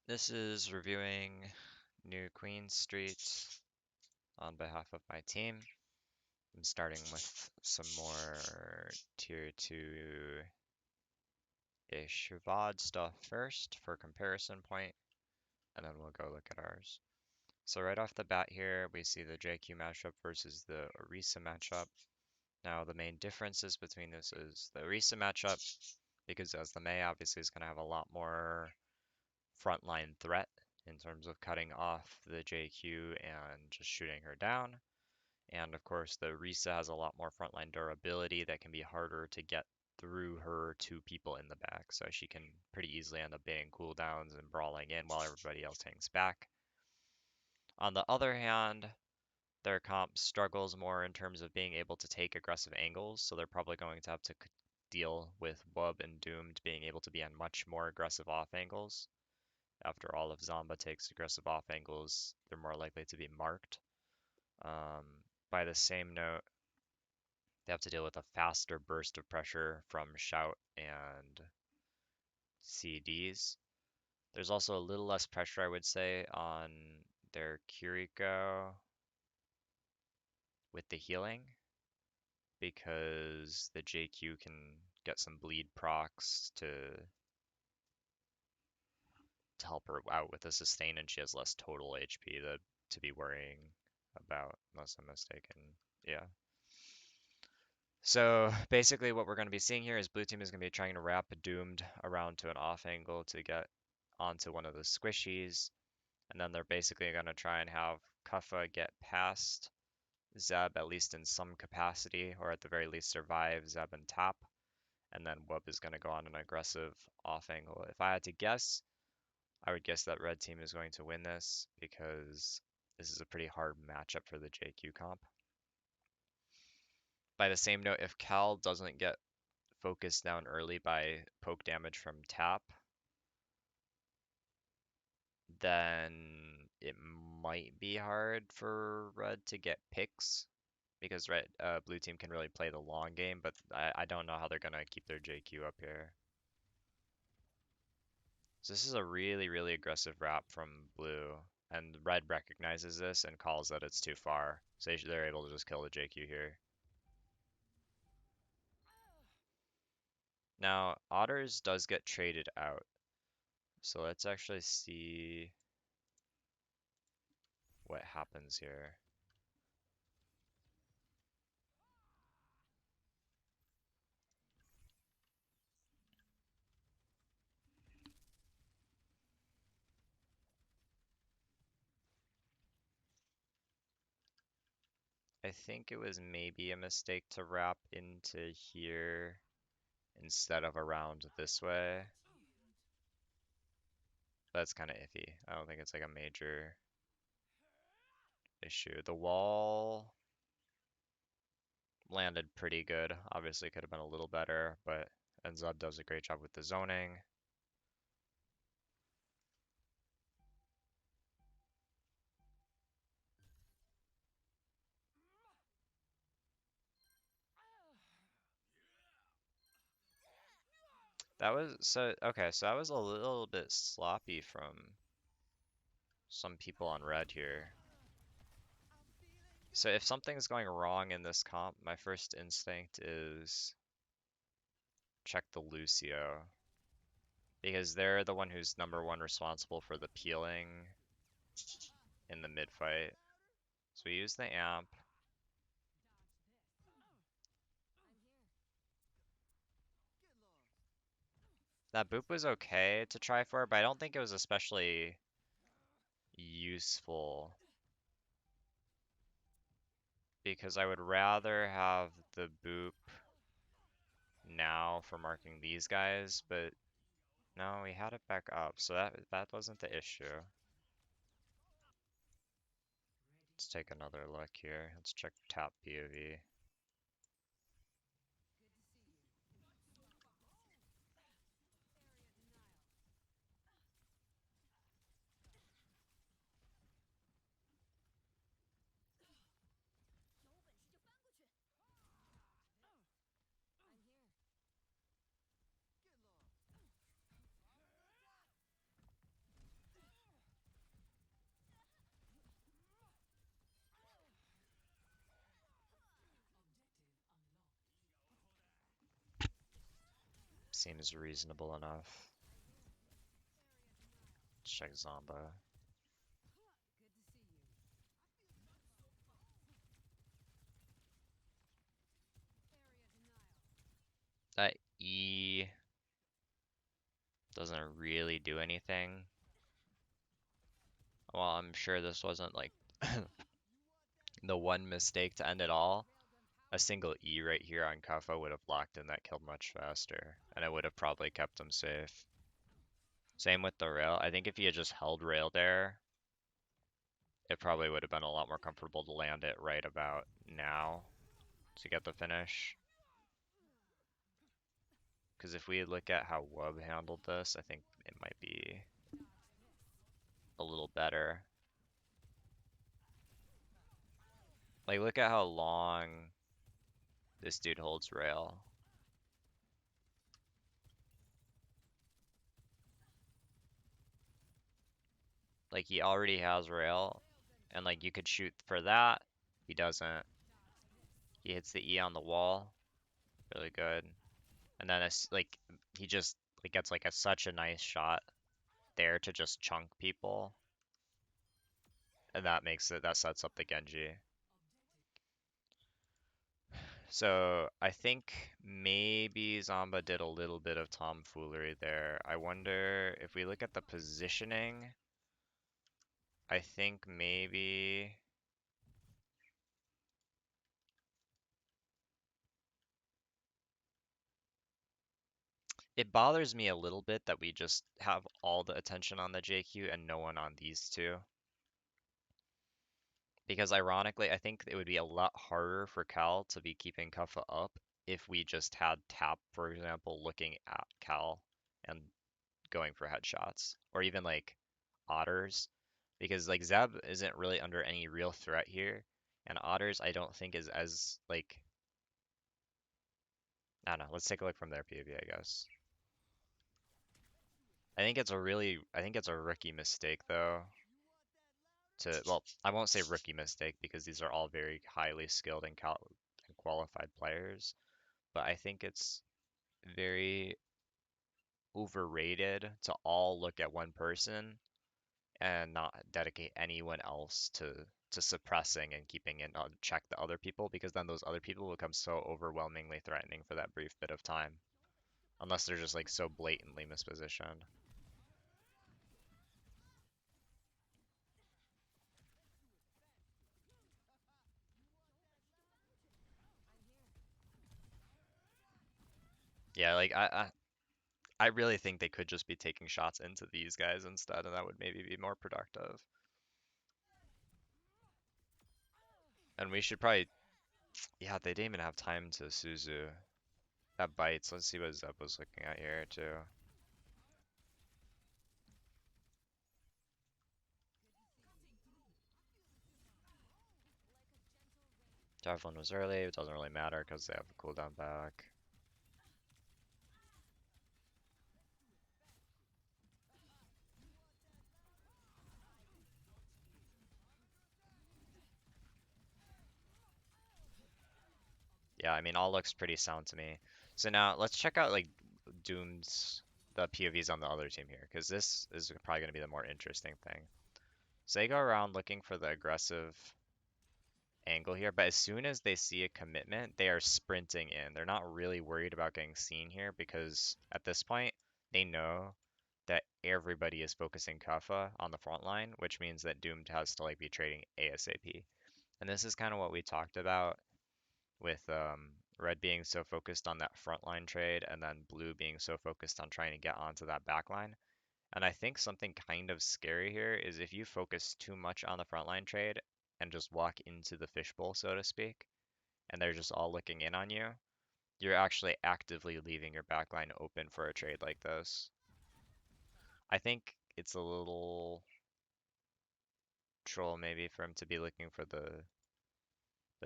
This is reviewing New Queen Street on behalf of my team. I'm starting with some more tier 2-ish VOD stuff first for comparison point, and then we'll go look at ours. So right off the bat here, we see the JQ matchup versus the Orisa matchup. Now the main differences between this is the Orisa matchup, because as the Mei obviously is going to have a lot more frontline threat in terms of cutting off the JQ and just shooting her down. And of course, the Orisa has a lot more frontline durability that can be harder to get through her to people in the back. So she can pretty easily end up baiting cooldowns and brawling in while everybody else hangs back. On the other hand, their comp struggles more in terms of being able to take aggressive angles, so they're probably going to have to deal with Wub and Doomed being able to be on much more aggressive off angles. After all, if Zomba takes aggressive off angles, they're more likely to be marked. By the same note, they have to deal with a faster burst of pressure from Shout and CDs. There's also a little less pressure, I would say, on their Kiriko with the healing, because the JQ can get some bleed procs to help her out with the sustain, and she has less total HP to be worrying about, unless I'm mistaken. Yeah. So basically what we're going to be seeing here is blue team is going to be trying to wrap Doomed around to an off angle to get onto one of the squishies, and then they're basically going to try and have Kuffa get past Zeb at least in some capacity, or at the very least survive Zeb and top, and then Wub is going to go on an aggressive off angle. If I had to guess, I would guess that red team is going to win this because this is a pretty hard matchup for the JQ comp. By the same note, if Cal doesn't get focused down early by poke damage from tap, then it might be hard for red to get picks, because blue team can really play the long game, but I don't know how they're gonna keep their JQ up here. So this is a really, really aggressive wrap from blue, and red recognizes this and calls that it's too far, so they're able to just kill the JQ here. Now, Otters does get traded out, so let's actually see what happens here. I think it was maybe a mistake to wrap into here instead of around this way. That's kind of iffy. I don't think it's like a major issue. The wall landed pretty good. Obviously could have been a little better, but Enzub does a great job with the zoning. Okay, so that was a little bit sloppy from some people on red here. So if something's going wrong in this comp, my first instinct is check the Lucio, because they're the one who's #1 responsible for the peeling in the mid fight. So we use the amp. That boop was okay to try for, but I don't think it was especially useful, because I would rather have the boop now for marking these guys, but no, we had it back up, so that wasn't the issue. Let's take another look here. Let's check top POV. seems reasonable enough. Check Zomba. That E doesn't really do anything. Well, I'm sure this wasn't like the one mistake to end it all. A single E right here on Kaffa would have locked in that kill much faster, and it would have probably kept him safe. Same with the rail. I think if he had just held rail there, it probably would have been a lot more comfortable to land it right about now to get the finish. Because if we look at how Wub handled this, I think it might be a little better. Like, look at how long this dude holds rail. Like, he already has rail, and like, you could shoot for that. He doesn't. He hits the E on the wall. Really good. And then it's like, he just like gets like such a nice shot there to just chunk people. And that makes it, that sets up the Genji. So I think maybe Zamba did a little bit of tomfoolery there. I wonder if we look at the positioning, I think maybe it bothers me a little bit that we just have all the attention on the JQ and no one on these two. Because ironically, I think it would be a lot harder for Cal to be keeping Kuffa up if we just had Tap, for example, looking at Cal and going for headshots. Or even like Otters. Because like Zeb isn't really under any real threat here. And Otters I don't think is as like, I don't know, let's take a look from their POV, I guess. I think it's a rookie mistake though. Well, I won't say rookie mistake because these are all very highly skilled and qualified players, but I think it's very overrated to all look at one person and not dedicate anyone else to suppressing and keeping in check the other people, because then those other people become so overwhelmingly threatening for that brief bit of time, unless they're just like so blatantly mispositioned. Yeah, like I really think they could just be taking shots into these guys instead, and that would maybe be more productive. And we should probably, yeah, they didn't even have time to Suzu. That bites. Let's see what Zeb was looking at here too. Javelin was early. It doesn't really matter because they have a cooldown back. Yeah, I mean, all looks pretty sound to me. So now let's check out like Doom's the POVs on the other team here, because this is probably going to be the more interesting thing. So they go around looking for the aggressive angle here, but as soon as they see a commitment, they are sprinting in. They're not really worried about getting seen here because at this point, they know that everybody is focusing Kaffa on the front line, which means that Doomed has to like be trading ASAP. And this is kind of what we talked about with Red being so focused on that frontline trade and then Blue being so focused on trying to get onto that backline. And I think something kind of scary here is if you focus too much on the frontline trade and just walk into the fishbowl, so to speak, and they're just all looking in on you, you're actually actively leaving your backline open for a trade like this. I think it's a little troll maybe for him to be looking for the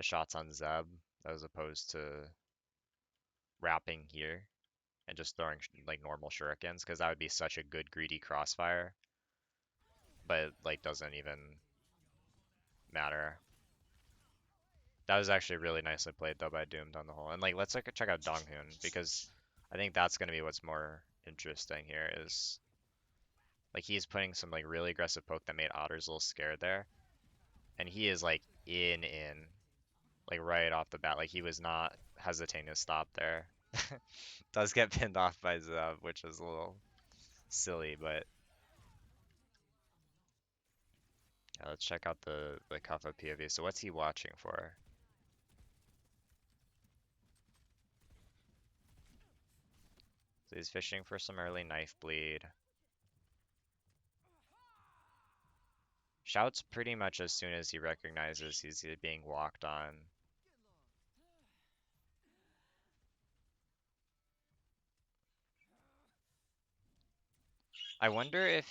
shots on Zeb as opposed to wrapping here and just throwing like normal shurikens, because that would be such a good greedy crossfire, but it like doesn't even matter. That was actually really nicely played though by Doomed on the whole. And like let's like check out Donghoon, because I think that's going to be what's more interesting here is like he's putting some like really aggressive poke that made Otters a little scared there, and he is like in like right off the bat. Like he was not hesitating to stop there. Does get pinned off by Zub, which is a little silly, but yeah, let's check out the Kafka POV. So what's he watching for? So he's fishing for some early knife bleed. Shouts pretty much as soon as he recognizes he's being walked on. I wonder if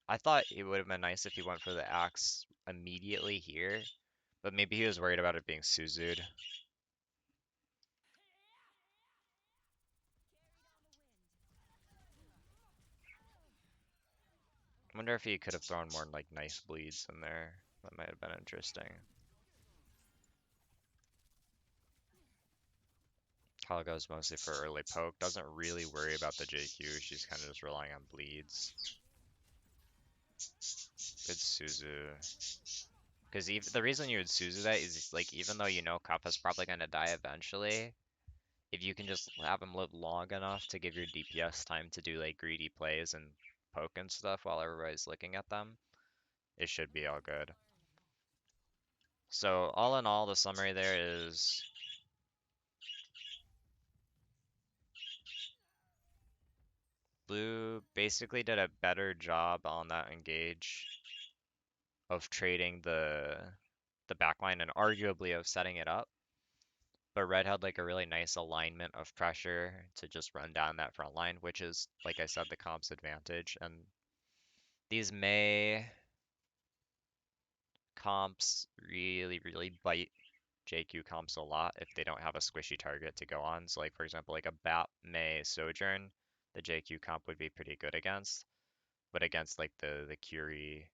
I thought it would have been nice if he went for the axe immediately here, but maybe he was worried about it being Suzu'd. I wonder if he could have thrown more like knife bleeds in there. That might have been interesting. Kala goes mostly for early poke. Doesn't really worry about the JQ. She's kind of just relying on bleeds. Good Suzu. Because the reason you would Suzu that is like even though you know Kappa's probably gonna die eventually, if you can just have him live long enough to give your DPS time to do like greedy plays and poke and stuff while everybody's looking at them, it should be all good. So all in all, the summary there is Blue basically did a better job on that engage of trading the backline and arguably of setting it up. But Red had like a really nice alignment of pressure to just run down that front line, which is, like I said, the comp's advantage. And these May comps really bite JQ comps a lot if they don't have a squishy target to go on. So like for example, like a Bat May Sojourn, the JQ comp would be pretty good against. But against like the Curie,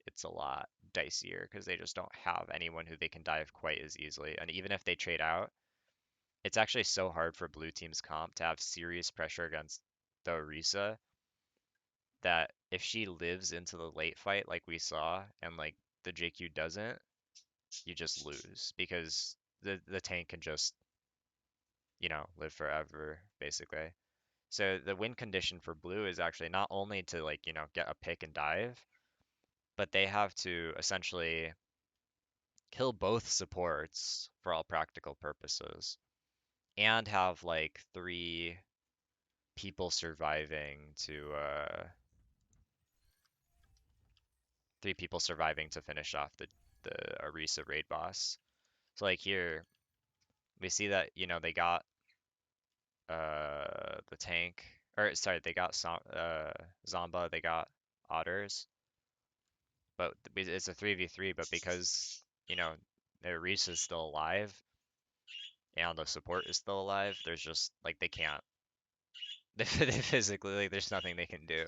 it's a lot dicier because they just don't have anyone who they can dive quite as easily. And even if they trade out, it's actually so hard for blue team's comp to have serious pressure against the Orisa that if she lives into the late fight like we saw and like the JQ doesn't, you just lose because the tank can just, live forever basically. So the win condition for blue is actually not only to like, get a pick and dive, but they have to essentially kill both supports for all practical purposes and have like people surviving to three people surviving to finish off the Orisa raid boss. So like here we see that they got the tank, or sorry, they got Zomba, they got Otters, but it's a 3v3, but because the Orisa is still alive and the support is still alive, there's just like they can't. They physically, like, there's nothing they can do.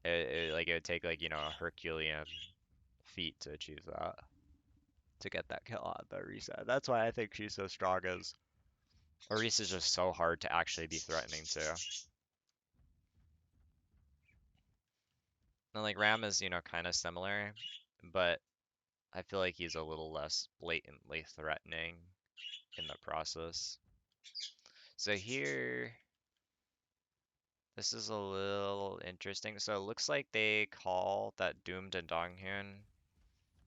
Like it would take like a Herculean feat to achieve that, to get that kill on the Orisa. That's why I think she's so strong. As Orisa is just so hard to actually be threatening to. And like Ram is kind of similar, but I feel like he's a little less blatantly threatening in the process. So here, this is a little interesting. So it looks like they call that Doomed and Donghyun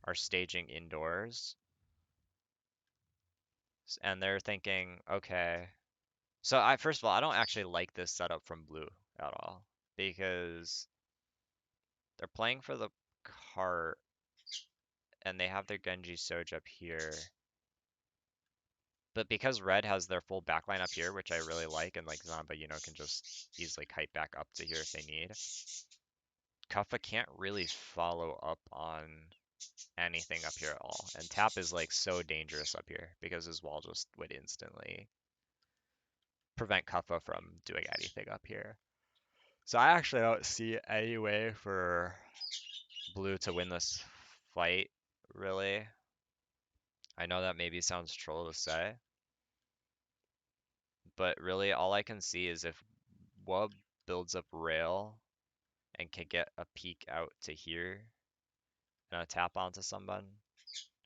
are staging indoors. And they're thinking, okay. So first of all, I don't actually like this setup from Blue at all because they're playing for the cart and they have their Genji Soj up here. But because Red has their full backline up here, which I really like, and like Zamba, can just easily kite back up to here if they need, Kuffa can't really follow up on anything up here at all. And Tap is like so dangerous up here because his wall just would instantly prevent Kuffa from doing anything up here. So I actually don't see any way for Blue to win this fight, really. I know that maybe sounds troll to say, But really, all I can see is if Wub builds up rail and can get a peek out to here and a tap onto someone,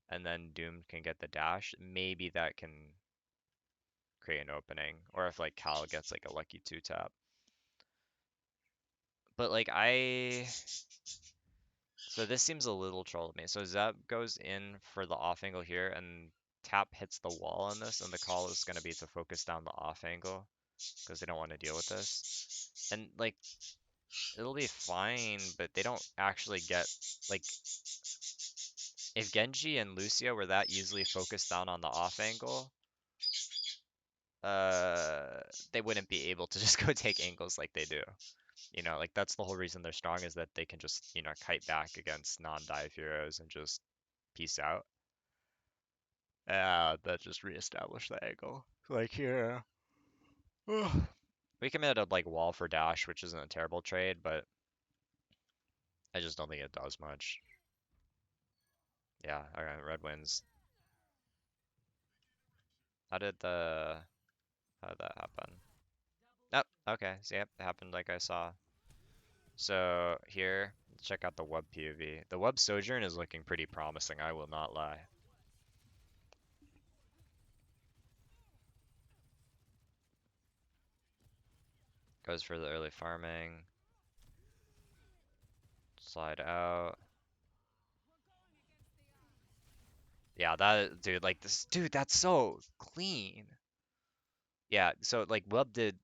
and then Doom can get the dash, maybe that can create an opening. Or if like Cal gets like a lucky two tap. But like so this seems a little troll to me. So Zeb goes in for the off angle here, and tap hits the wall on this, and the call is going to be to focus down the off angle because they don't want to deal with this. And like it'll be fine, but they don't actually get like if Genji and Lucio were that easily focused down on the off angle, they wouldn't be able to just go take angles like they do. You know, like that's the whole reason they're strong is that they can just, kite back against non-dive heroes and just peace out. That just reestablished the angle. Like here. We committed like wall for dash, which isn't a terrible trade, but I just don't think it does much. Yeah, alright, red wins. How did the how did that happen? Oh, okay. So yep, it happened like I saw. So here, check out the web POV. The web sojourn is looking pretty promising, I will not lie. Goes for the early farming. Slide out. Yeah, that dude, like this dude, that's so clean. Yeah, so like Wub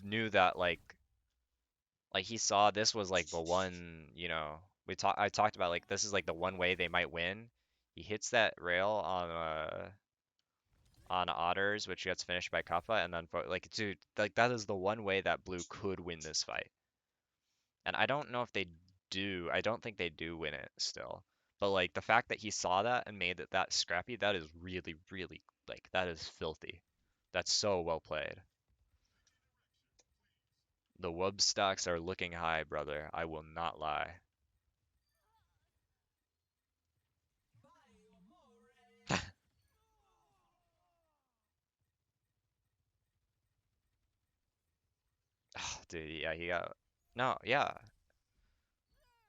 knew that like he saw this was like the one, I talked about like this is like the one way they might win. He hits that rail on Otters, which gets finished by Kappa, and then like dude, like that is the one way that Blue could win this fight. And I don't know if they do. I don't think they do win it still. But like the fact that he saw that and made it that scrappy, that is really, really like that is filthy. That's so well played. The Wub stocks are looking high, brother. I will not lie. Oh, dude, yeah, he got no, yeah.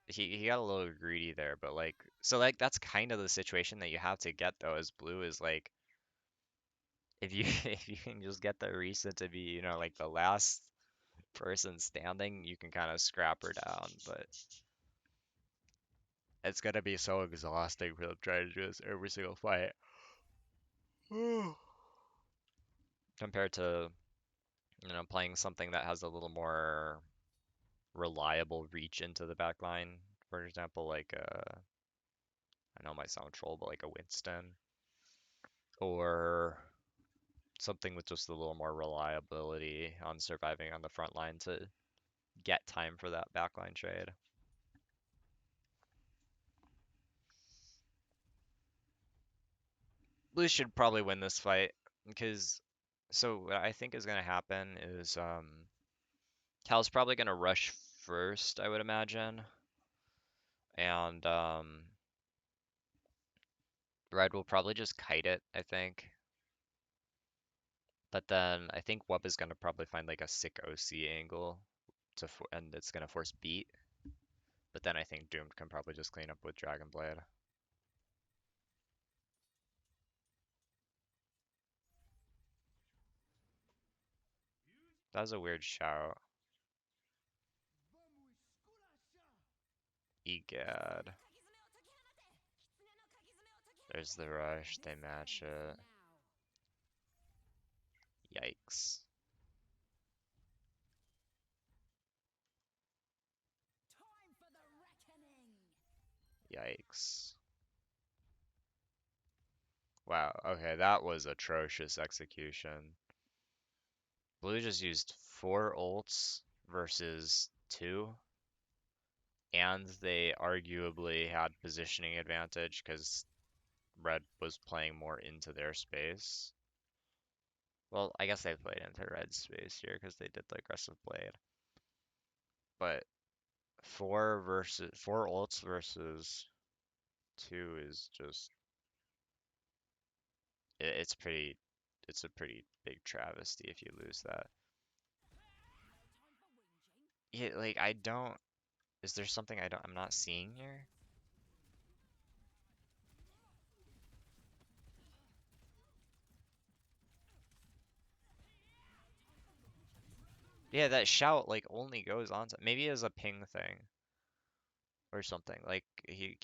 He got a little greedy there, but like so like that's kind of the situation that you have to get though as Blue is like if you if you can just get the Orisa to be, like the last person standing, you can kind of scrap her down, but it's gonna be so exhausting for them trying to do this every single fight. Compared to, playing something that has a little more reliable reach into the back line. For example, like I know it might sound troll, but like a Winston or something with just a little more reliability on surviving on the front line to get time for that backline trade. Blue should probably win this fight because so what I think is gonna happen is Cal's probably gonna rush first, I would imagine, and Red will probably just kite it, I think. But then I think Wub is gonna probably find like a sick OC angle and it's gonna force beat. But then I think Doomed can probably just clean up with Dragon Blade. That was a weird shout. Egad. There's the rush, they match it. Yikes. Yikes. Wow, okay, that was atrocious execution. Blue just used 4 ults versus 2, and they arguably had positioning advantage because Red was playing more into their space. Well, I guess they played into Red's space here because they did the aggressive blade. But 4 ults versus 2 is just it's a pretty big travesty if you lose that. Yeah, like I don't. Is there something I'm not seeing here? Yeah, that shout like only goes on to maybe it was a ping thing or something. Like he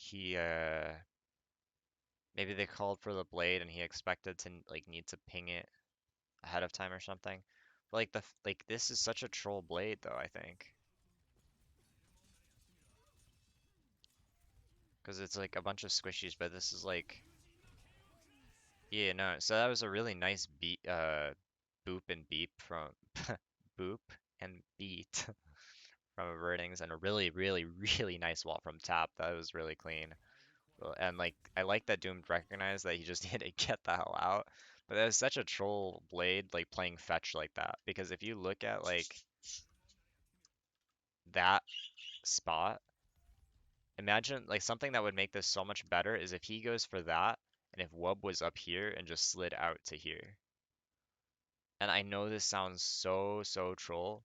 maybe they called for the blade and he expected to like need to ping it ahead of time or something. But like like this is such a troll blade though, I think. Because it's like a bunch of squishies, but this is like yeah, no. So that was a really nice beat boop and beep from boop and beat from Avertings and a really, really, really nice wall from Tap. That was really clean. And like I like that Doom recognized that he just needed to get the hell out. But that was such a troll blade like playing fetch like that. Because if you look at like that spot, imagine like something that would make this so much better is if he goes for that and if Wub was up here and just slid out to here. And I know this sounds so troll,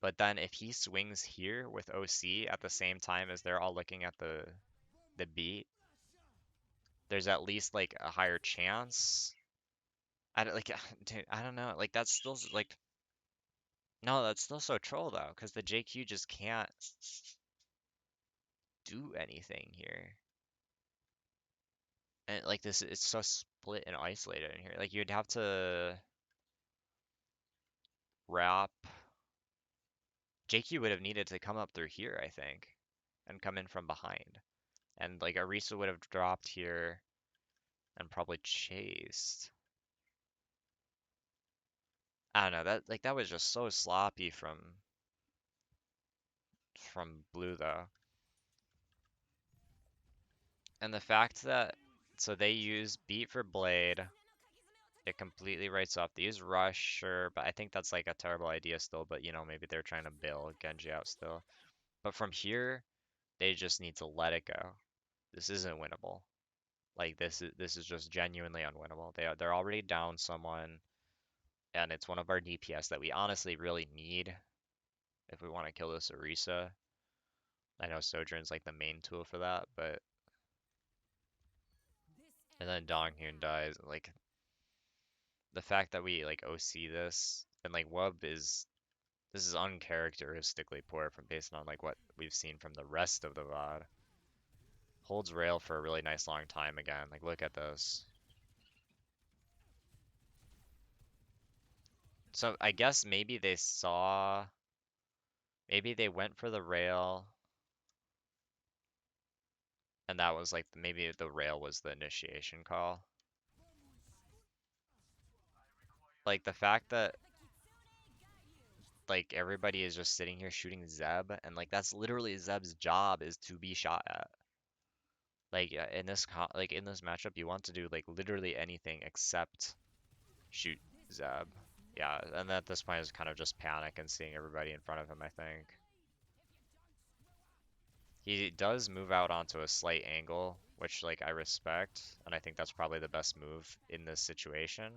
but then if he swings here with OC at the same time as they're all looking at the beat, there's at least like a higher chance. I don't like, dude, I don't know. Like that's still like no, that's still so troll though, because the JQ just can't do anything here. And like this, it's so split and isolated in here. Like you'd have to wrap. JQ would have needed to come up through here, I think, and come in from behind. And like Orisa would have dropped here and probably chased. I don't know, that like that was just so sloppy from blue though. And the fact that so they use beat for blade, it completely writes off. They use rush, sure, but I think that's like a terrible idea still, but you know, maybe they're trying to bail Genji out still. But from here, they just need to let it go. This isn't winnable. Like this is just genuinely unwinnable. They're already down someone, and it's one of our DPS that we honestly really need if we want to kill this Orisa. I know Sojourn's like the main tool for that, but and then Donghyun dies. Like the fact that we like OC this and like Wub is this is uncharacteristically poor from based on like what we've seen from the rest of the VOD. Holds rail for a really nice long time again. Like look at this. So I guess maybe they went for the rail and that was like maybe the rail was the initiation call. Like the fact that like everybody is just sitting here shooting Zeb and like that's literally Zeb's job is to be shot at. Like in this like in this matchup you want to do like literally anything except shoot Zeb. Yeah, and at this point it's kind of just panic and seeing everybody in front of him, I think. He does move out onto a slight angle, which like I respect, and I think that's probably the best move in this situation.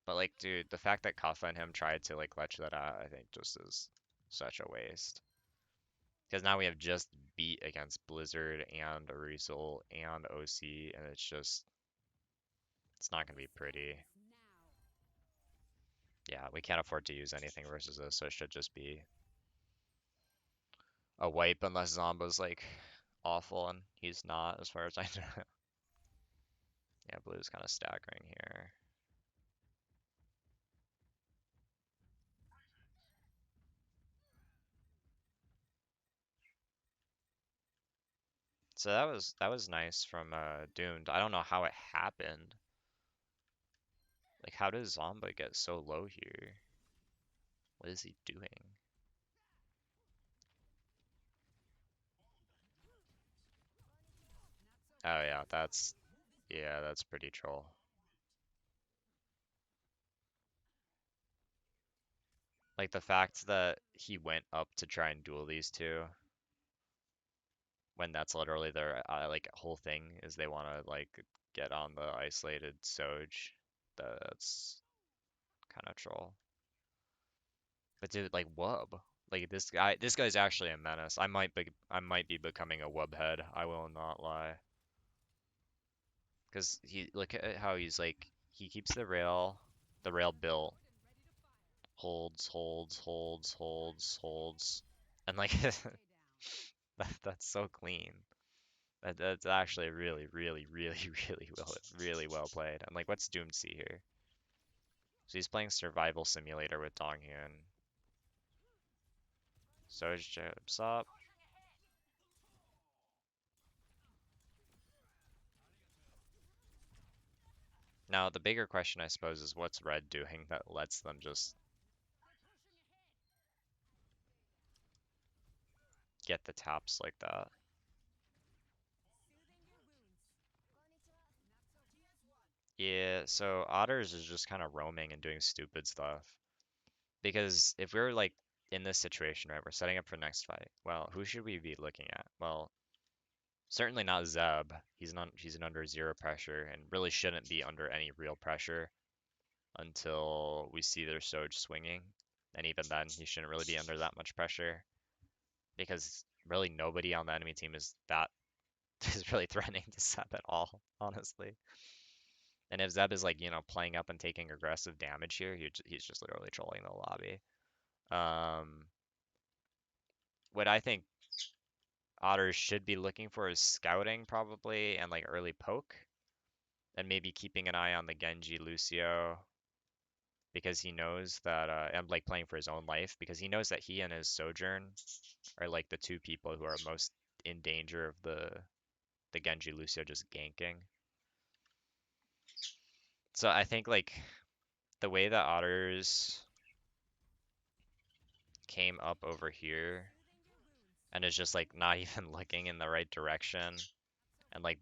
But like, dude, the fact that Kafka and him tried to like clutch that out, I think just is such a waste. Because now we have just beat against Blizzard and Arizal and OC, and it's not gonna be pretty. Yeah, we can't afford to use anything versus this, so it should just be a wipe unless Zomba's like awful, and he's not as far as I know. Yeah, blue's kind of staggering here. So that was nice from Doomed. I don't know how it happened. Like how does Zomba get so low here? What is he doing? Oh yeah, that's pretty troll. Like the fact that he went up to try and duel these two when that's literally their like whole thing is they want to like get on the isolated Soj. That's kind of troll. But dude, like wub. Like this guy's actually a menace. I might be becoming a wub head. I will not lie. Cause look at how he's like he keeps the rail built, holds, and like that's so clean. That's actually really well played. And like, what's Doom see here? So he's playing Survival Simulator with Donghyun. So jumps up. Now the bigger question, I suppose, is what's Red doing that lets them just get the taps like that? Yeah, so Otters is just kind of roaming and doing stupid stuff. Because if we're like in this situation, right, we're setting up for next fight. Well, who should we be looking at? Well, certainly not Zeb. He's under zero pressure and really shouldn't be under any real pressure until we see their Soj swinging. And even then, he shouldn't really be under that much pressure because really nobody on the enemy team is really threatening to Zeb at all, honestly. And if Zeb is like, playing up and taking aggressive damage here, he's just literally trolling the lobby. Um, what I think Otters should be looking for is scouting probably and like early poke and maybe keeping an eye on the Genji Lucio because he knows that and like playing for his own life because he knows that he and his Sojourn are like the two people who are most in danger of the Genji Lucio just ganking. So I think like the way that Otters came up over here and is just like not even looking in the right direction and like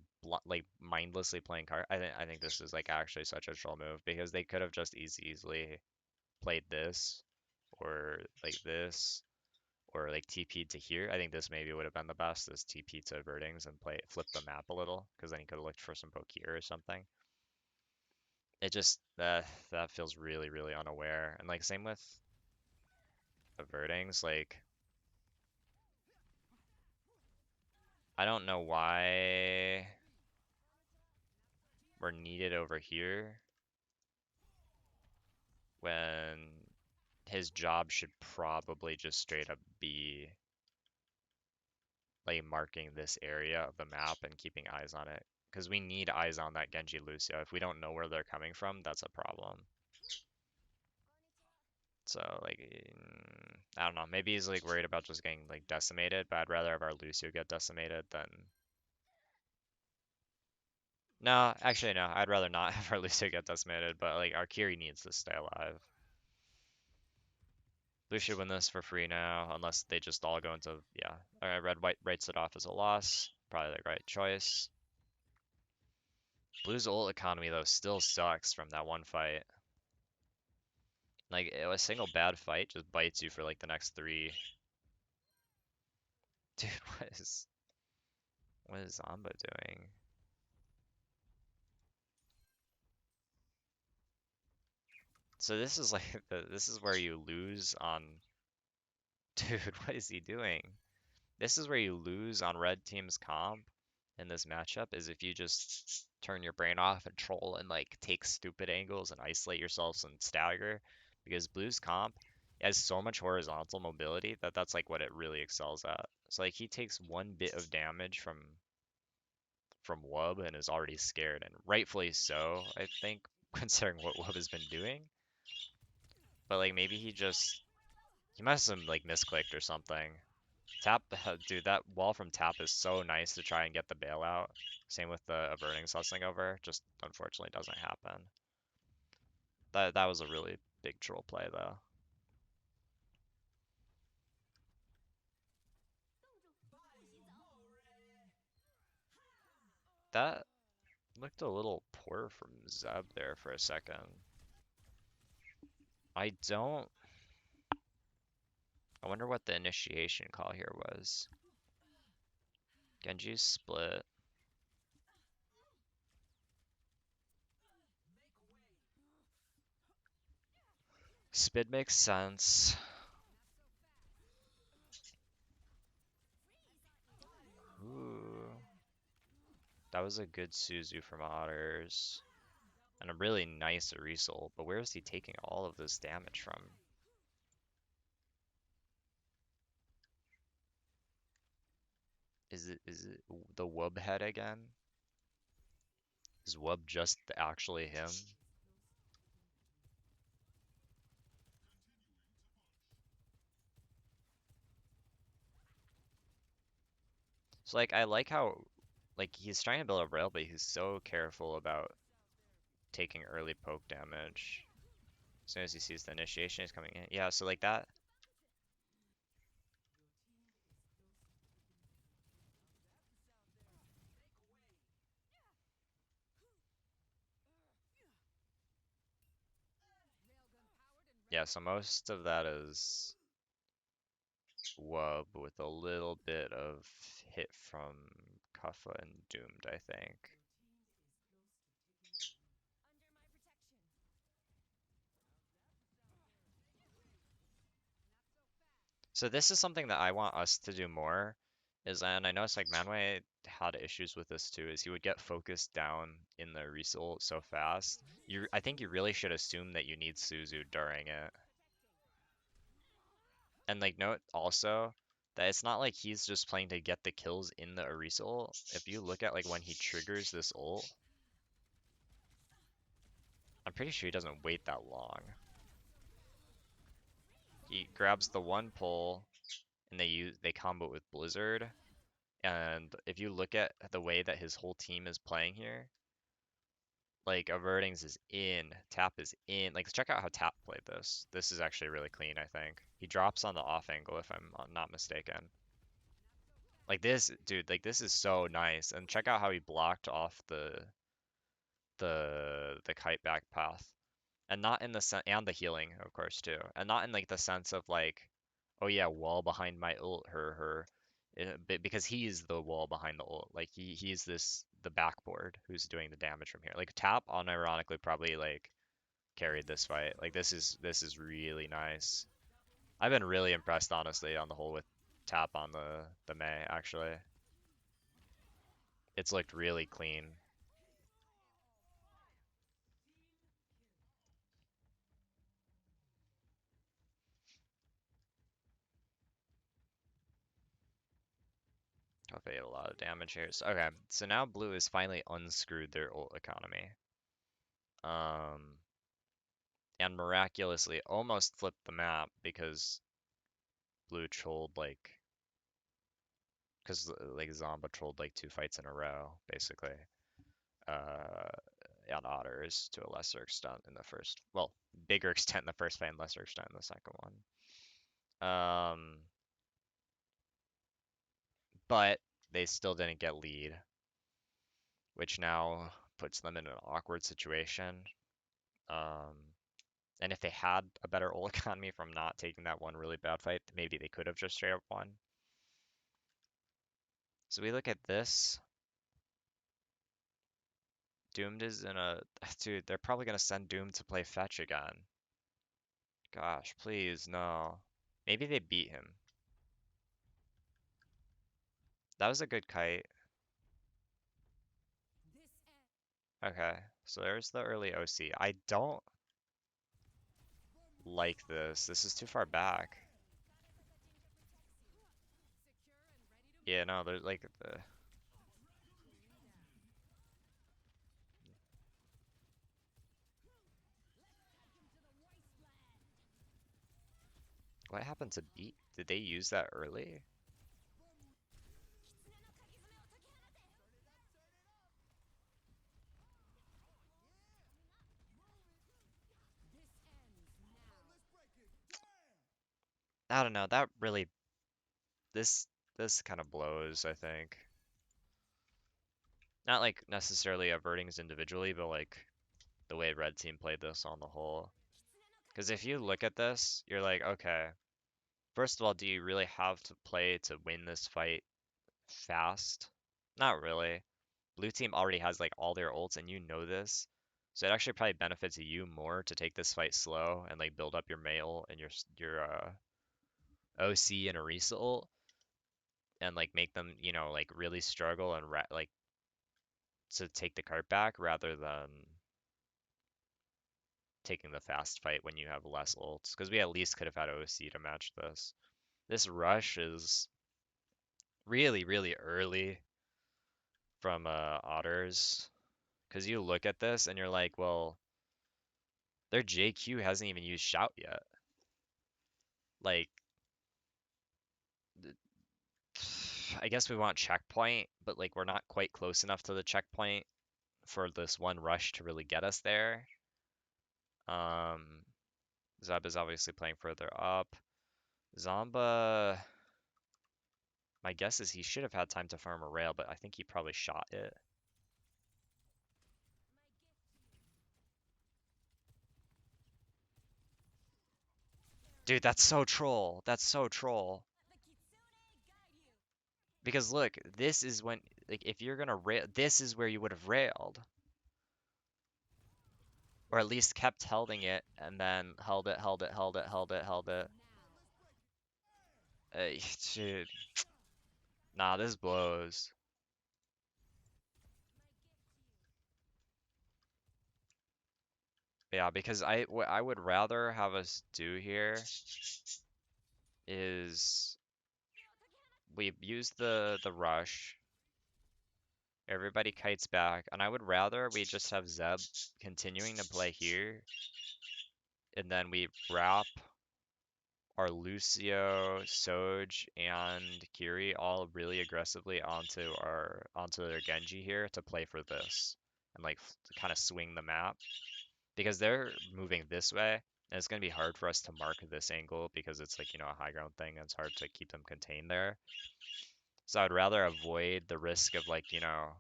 mindlessly playing card. I think this is like actually such a troll move because they could have just easily played this or like this or like TP'd to here. I think this maybe would have been the best is TP to Verdings and flip the map a little because then he could have looked for some poke here or something. It just that feels really unaware and like same with the Verdings. Like I don't know why we're needed over here when his job should probably just straight up be like marking this area of the map and keeping eyes on it. Because we need eyes on that Genji Lucio. If we don't know where they're coming from, that's a problem. So like, I don't know. Maybe he's like worried about just getting like decimated, but I'd rather have our Lucio get decimated than. No, actually no. I'd rather not have our Lucio get decimated, but like our Kiri needs to stay alive. Blue should win this for free now, unless they just all go into, yeah. Alright, red white writes it off as a loss. Probably the right choice. Blue's ult economy though still sucks from that one fight. Like a single bad fight just bites you for like the next three. Dude, what is Zamba doing? So this is like this is where you lose on. Dude, what is he doing? This is where you lose on red team's comp in this matchup is if you just turn your brain off and troll and like take stupid angles and isolate yourselves and stagger because blue's comp has so much horizontal mobility that that's like what it really excels at. So like he takes one bit of damage from Wub and is already scared and rightfully so, I think, considering what Wub has been doing. But like maybe he must have like misclicked or something. Tap, dude, that wall from Tap is so nice to try and get the bailout. Same with the averting sussing over, just unfortunately doesn't happen. That was a really big troll play though. That looked a little poor from Zeb there for a second. I don't. I wonder what the initiation call here was. Genji's split. Spid makes sense. Ooh. That was a good Suzu from Otters. And a really nice Orisa, but where is he taking all of this damage from? Is it the Wub head again? Is Wub just actually him? So like I like how like he's trying to build a rail, but he's so careful about taking early poke damage. As soon as he sees the initiation is coming in. Yeah, so like that. Yeah, so most of that is Wub with a little bit of hit from Kuffa and Doomed, I think. So this is something that I want us to do more, is, and I noticed like Manway had issues with this too, is he would get focused down in the result so fast. I think you really should assume that you need Suzu during it. And like note also that it's not like he's just playing to get the kills in the Orisa ult. If you look at like when he triggers this ult, I'm pretty sure he doesn't wait that long. He grabs the one pull and they combo it with Blizzard. And if you look at the way that his whole team is playing here, like Avertings is in, Tap is in. Like check out how Tap played this. This is actually really clean, I think. He drops on the off angle if I'm not mistaken. Like this, dude, like this is so nice. And check out how he blocked off the kite back path. And not in the sense, and the healing, of course, too. And not in like the sense of like, oh yeah, wall behind my ult, because he's the wall behind the ult. Like he's the backboard who's doing the damage from here. Like Tap unironically probably like carried this fight. Like this is really nice. I've been really impressed honestly on the whole with Tap on the Mei actually. It's looked really clean. Tough ate a lot of damage here. So, okay, so now blue has finally unscrewed their ult economy. Um, and miraculously almost flipped the map because blue trolled like Zomba trolled like two fights in a row, basically. Uh, and Otters to a lesser extent in the first, well, bigger extent in the first fight and lesser extent in the second one. But they still didn't get lead, which now puts them in an awkward situation. Um, and if they had a better ult economy from not taking that one really bad fight, maybe they could have just straight up won. So we look at this. Doomed is in a... Dude, they're probably going to send Doomed to play fetch again. Gosh, please, no. Maybe they beat him. That was a good kite. Okay, so there's the early OC. I don't like this. This is too far back. Yeah, no, there's like the... What happened to beat? Did they use that early? I don't know. That really this this kind of blows, I think. Not like necessarily avertings individually, but like the way red team played this on the whole. Because if you look at this, you're like, okay, first of all, do you really have to play to win this fight fast? Not really. Blue team already has like all their ults, and you know this. So it actually probably benefits you more to take this fight slow and like build up your mail and your OC and Orisa ult and like make them, you know, like really struggle and like to take the cart back rather than taking the fast fight when you have less ults. Because we at least could have had OC to match this. This rush is really, really early from Otters. Because you look at this and you're like, well, their JQ hasn't even used shout yet. Like, I guess we want checkpoint, but like we're not quite close enough to the checkpoint for this one rush to really get us there. Um, Zeb is obviously playing further up. Zamba, my guess is he should have had time to farm a rail, but I think he probably shot it. Dude, that's so troll. That's so troll. Because look, this is when, like, if you're gonna rail, this is where you would have railed. Or at least kept holding it, and then held it, held it, held it, held it, held it. Dude, nah, this blows. Yeah, because what I would rather have us do here is we use the rush, everybody kites back, and I would rather we just have Zeb continuing to play here, and then we wrap our Lucio, Soj, and Kiri all really aggressively onto their Genji here to play for this and like kind of swing the map because they're moving this way and it's going to be hard for us to mark this angle because it's like, you know, a high ground thing and it's hard to keep them contained there. So I'd rather avoid the risk of like, you know,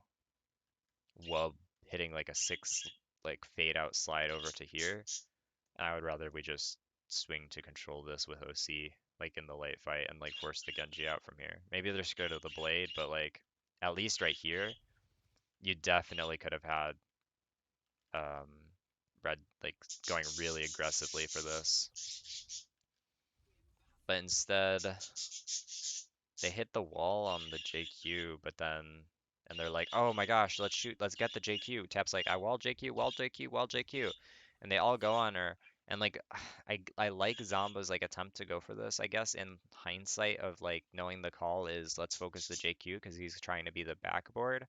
Wub hitting like a 6 like fade out slide over to here. And I would rather we just swing to control this with OC like in the late fight and like force the Genji out from here. Maybe they're scared of the blade, but like at least right here, you definitely could have had um Red like going really aggressively for this. But instead they hit the wall on the JQ, but then and they're like, oh my gosh, let's shoot, let's get the JQ. Tap's like, I wall JQ, wall JQ, wall JQ, and they all go on her. And like, I like Zomba's like attempt to go for this. I guess in hindsight of like knowing the call is let's focus the JQ because he's trying to be the backboard.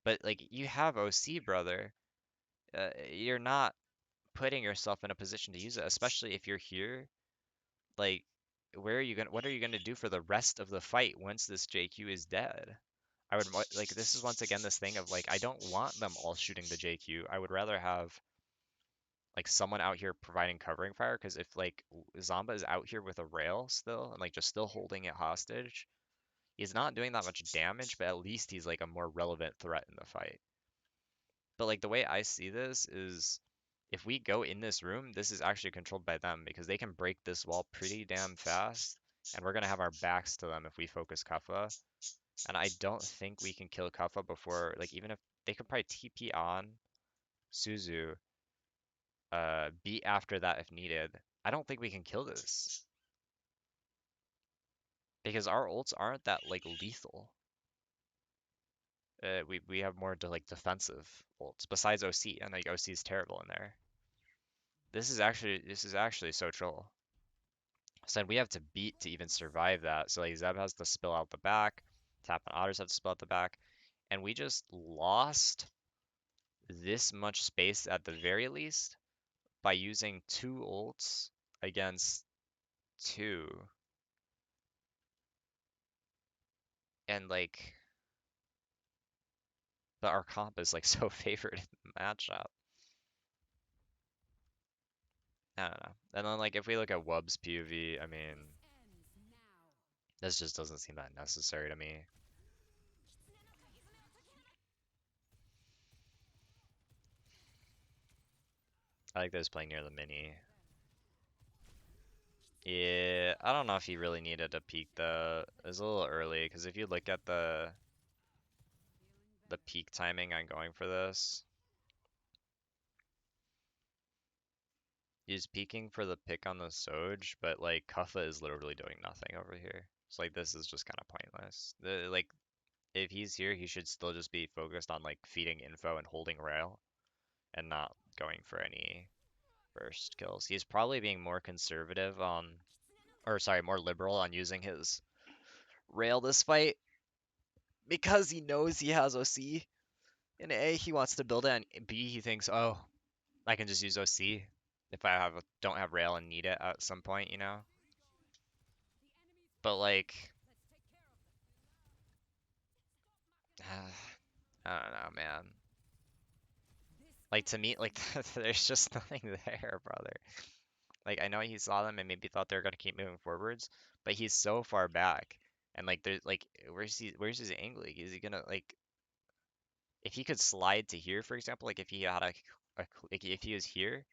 But like you have OC, brother. You're not putting yourself in a position to use it, especially if you're here. Like, where are you gonna? What are you gonna do for the rest of the fight once this JQ is dead? I would like this is once again this thing of like I don't want them all shooting the JQ. I would rather have like someone out here providing covering fire because if like Zamba is out here with a rail still and like just still holding it hostage, he's not doing that much damage, but at least he's like a more relevant threat in the fight. But like the way I see this is if we go in this room, this is actually controlled by them because they can break this wall pretty damn fast and we're gonna have our backs to them if we focus Kaffa. And I don't think we can kill Kaffa before, like, even if they could probably TP on Suzu, beat after that if needed. I don't think we can kill this because our ults aren't that like lethal. We have more to like defensive ults besides OC, and like OC is terrible in there. This is actually so troll. So we have to beat to even survive that. So like Zeb has to spill out the back, Tap and Otters have to spill out the back, and we just lost this much space at the very least by using two ults against two. And like, but our comp is like so favored in the matchup. I don't know. And then like if we look at Wub's POV, I mean, this just doesn't seem that necessary to me. I like that he's playing near the mini. Yeah, I don't know if he really needed a peek though. It was a little early because if you look at the peak timing on going for this, He's peeking for the pick on the Soj, but like Kuffa is literally doing nothing over here. It's like this is just kind of pointless. Like if he's here, he should still just be focused on like feeding info and holding rail and not going for any first kills. He's probably being more conservative on, or sorry, more liberal on using his rail this fight because he knows he has OC. In A, he wants to build it, and B, he thinks, oh, I can just use OC if don't have rail and need it at some point, you know? But like, I don't know, man. Like to me, like there's just nothing there, brother. Like I know he saw them and maybe thought they were gonna keep moving forwards, but he's so far back, and like there's like where's his angling? Is he gonna like if he could slide to here, for example, like if he had like if he was here,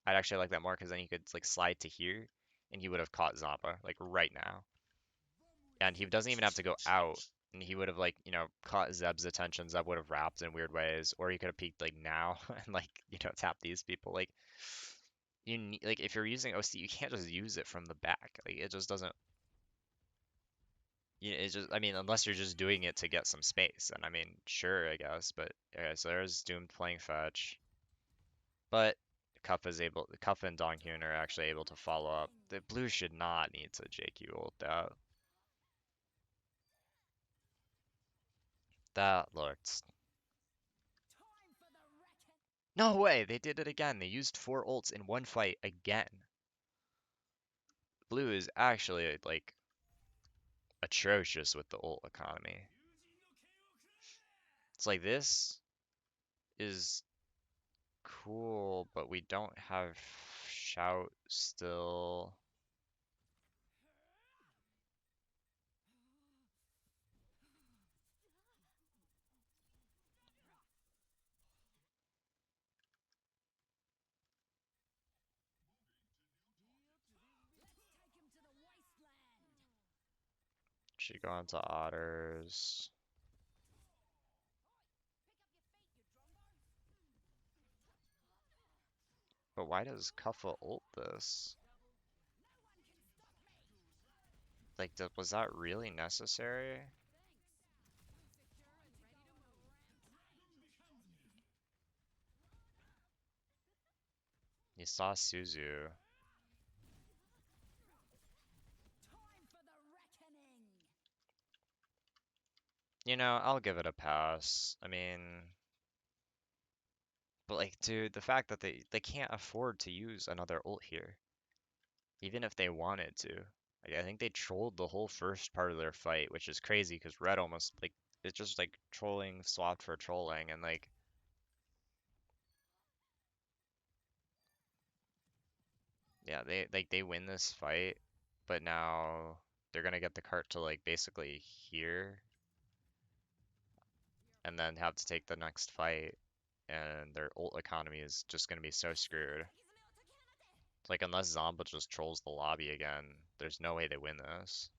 I'd actually like that more because then he could like slide to here, and he would have caught Zamba like right now, and he doesn't even have to go out. And he would have like caught Zeb's attention. Zeb would have wrapped in weird ways, or he could have peeked like now and like tapped these people. Like you need, like if you're using OC, you can't just use it from the back. Like it just doesn't. It's just I mean unless you're just doing it to get some space, and I mean sure I guess, but okay. So there's Doomed playing fetch, but Kuffa and Donghyun are actually able to follow up. The blue should not need to JQ ult out. That looked. No way! They did it again. They used 4 ults in one fight again. Blue is actually like atrocious with the ult economy. It's like this is cool, but we don't have shout still. Should go into otters. But why does Kuffa ult this? Like, was that really necessary? You saw Suzu. I'll give it a pass. I mean, but like, dude, the fact that they can't afford to use another ult here, even if they wanted to. Like, I think they trolled the whole first part of their fight, which is crazy because Red almost like it's just like trolling swapped for trolling, and like, yeah, they win this fight, but now they're gonna get the cart to like basically here, and then have to take the next fight, and their ult economy is just gonna be so screwed. Like unless Zomba just trolls the lobby again, there's no way they win this.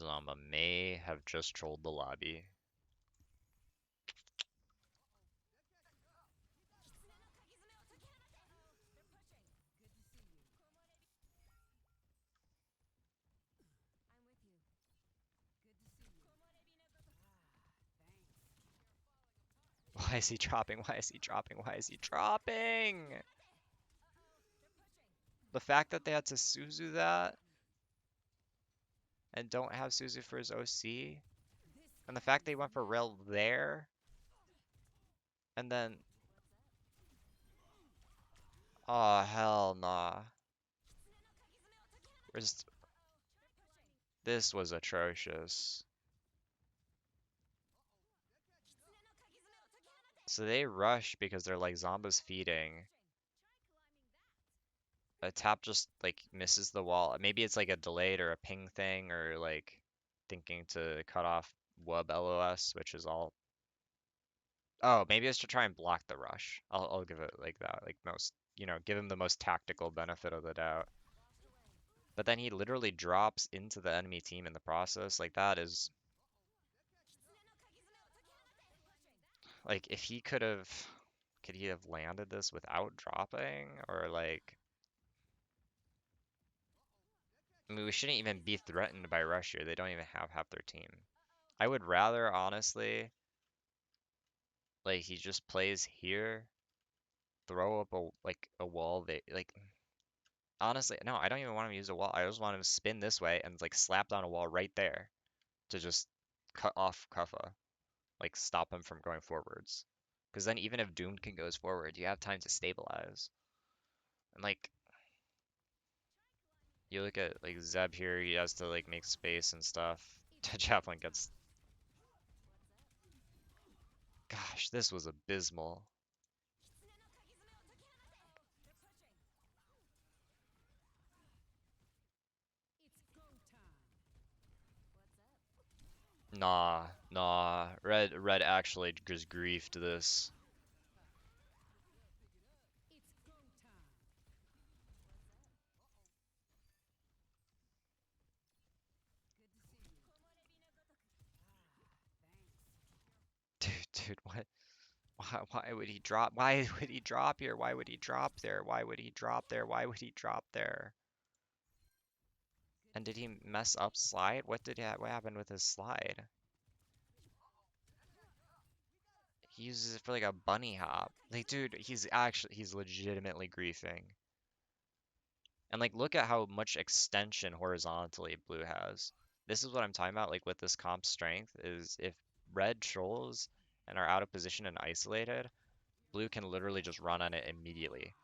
Zomba may have just trolled the lobby. Why is he dropping? Why is he dropping? Why is he dropping? The fact that they had to Suzu that and don't have Suzu for his OC, and the fact they went for Rel there, and then oh hell nah. Where's this was atrocious. So they rush because they're like Zomba's feeding. A tap just like misses the wall. Maybe it's like a delayed or a ping thing or like thinking to cut off Wub LOS, which is all. Oh, maybe it's to try and block the rush. I'll give it like that. Like give him the most tactical benefit of the doubt. But then he literally drops into the enemy team in the process. Like that is Like, if he could he have landed this without dropping? Or like, I mean, we shouldn't even be threatened by Rush here. They don't even have half their team. I would rather, honestly, like, he just plays here, throw up a wall. Honestly, no, I don't even want him to use a wall. I just want him to spin this way and like slap down a wall right there to just cut off Kuffa, like stop him from going forwards. Because then even if Doomed can goes forward, you have time to stabilize. And like you look at like Zeb here, he has to like make space and stuff. Javelin gets. Gosh, this was abysmal. Nah, nah. Red actually just griefed this. Dude, what? Why would he drop? Why would he drop here? Why would he drop there? Why would he drop there? Why would he drop there? And did he mess up slide? What happened with his slide? He uses it for like a bunny hop. Like, dude, he's legitimately griefing. And like, look at how much extension horizontally blue has. This is what I'm talking about. Like with this comp strength is if red trolls and are out of position and isolated, blue can literally just run on it immediately.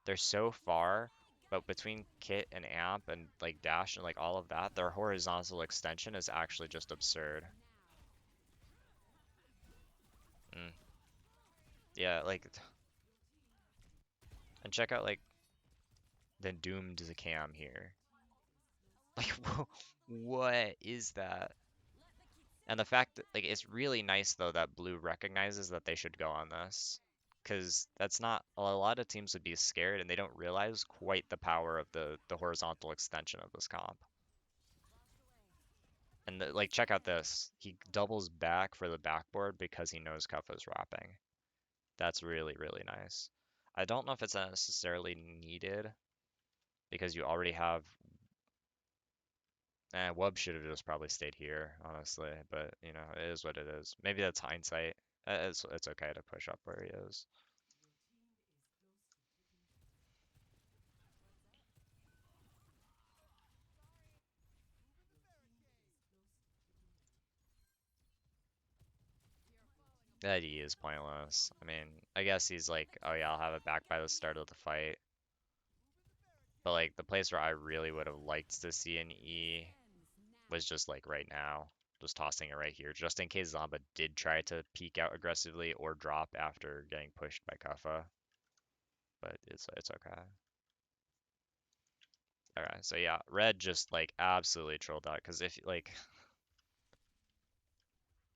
They're so far, but between kit and amp and like dash and like all of that, their horizontal extension is actually just absurd. Mm. Yeah, like, and check out like the doomed cam here. Like, what is that? And the fact that like it's really nice though that blue recognizes that they should go on this. Because that's not a lot of teams would be scared and they don't realize quite the power of the horizontal extension of this comp. And like, check out this. He doubles back for the backboard because he knows Kuffa's wrapping. That's really, really nice. I don't know if it's necessarily needed because you already have. Wub should have just probably stayed here, honestly. But you know, it is what it is. Maybe that's hindsight. It's okay to push up where he is. That E is pointless. I mean, I guess he's like, oh yeah, I'll have it back by the start of the fight. But like the place where I really would have liked to see an E was just like right now, just tossing it right here, just in case Zamba did try to peek out aggressively or drop after getting pushed by Kaffa. But it's okay. Alright, so yeah, red just like absolutely trolled out because if like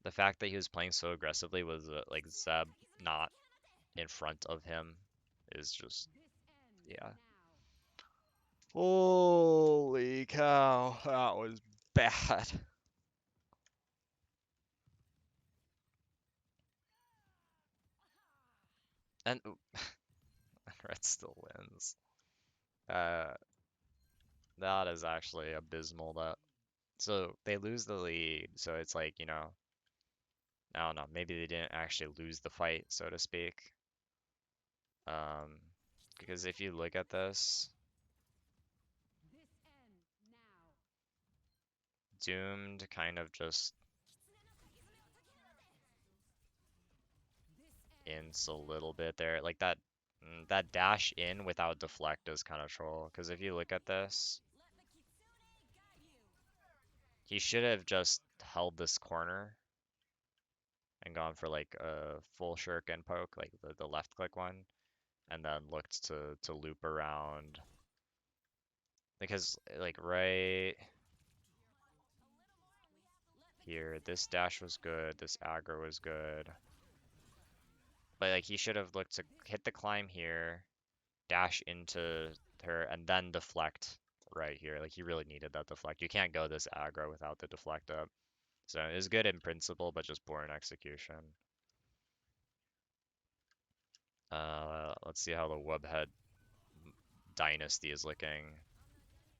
the fact that he was playing so aggressively was like Zeb not in front of him is just yeah. Holy cow, that was bad. And red still wins. Uh, that is actually abysmal. That so they lose the lead. So it's like, you know, I don't know. Maybe they didn't actually lose the fight, so to speak. Um, because if you look at this, Doomed kind of just ins a little bit there. Like that dash in without deflect is kind of troll. Because if you look at this, he should have just held this corner and gone for like a full shuriken poke, like the left click one, and then looked to loop around because like right here, this dash was good, this aggro was good, but like he should have looked to hit the climb here, dash into her, and then deflect right here. Like he really needed that deflect. You can't go this aggro without the deflect up. So it was good in principle, but just poor in execution. Let's see how the Webhead dynasty is looking.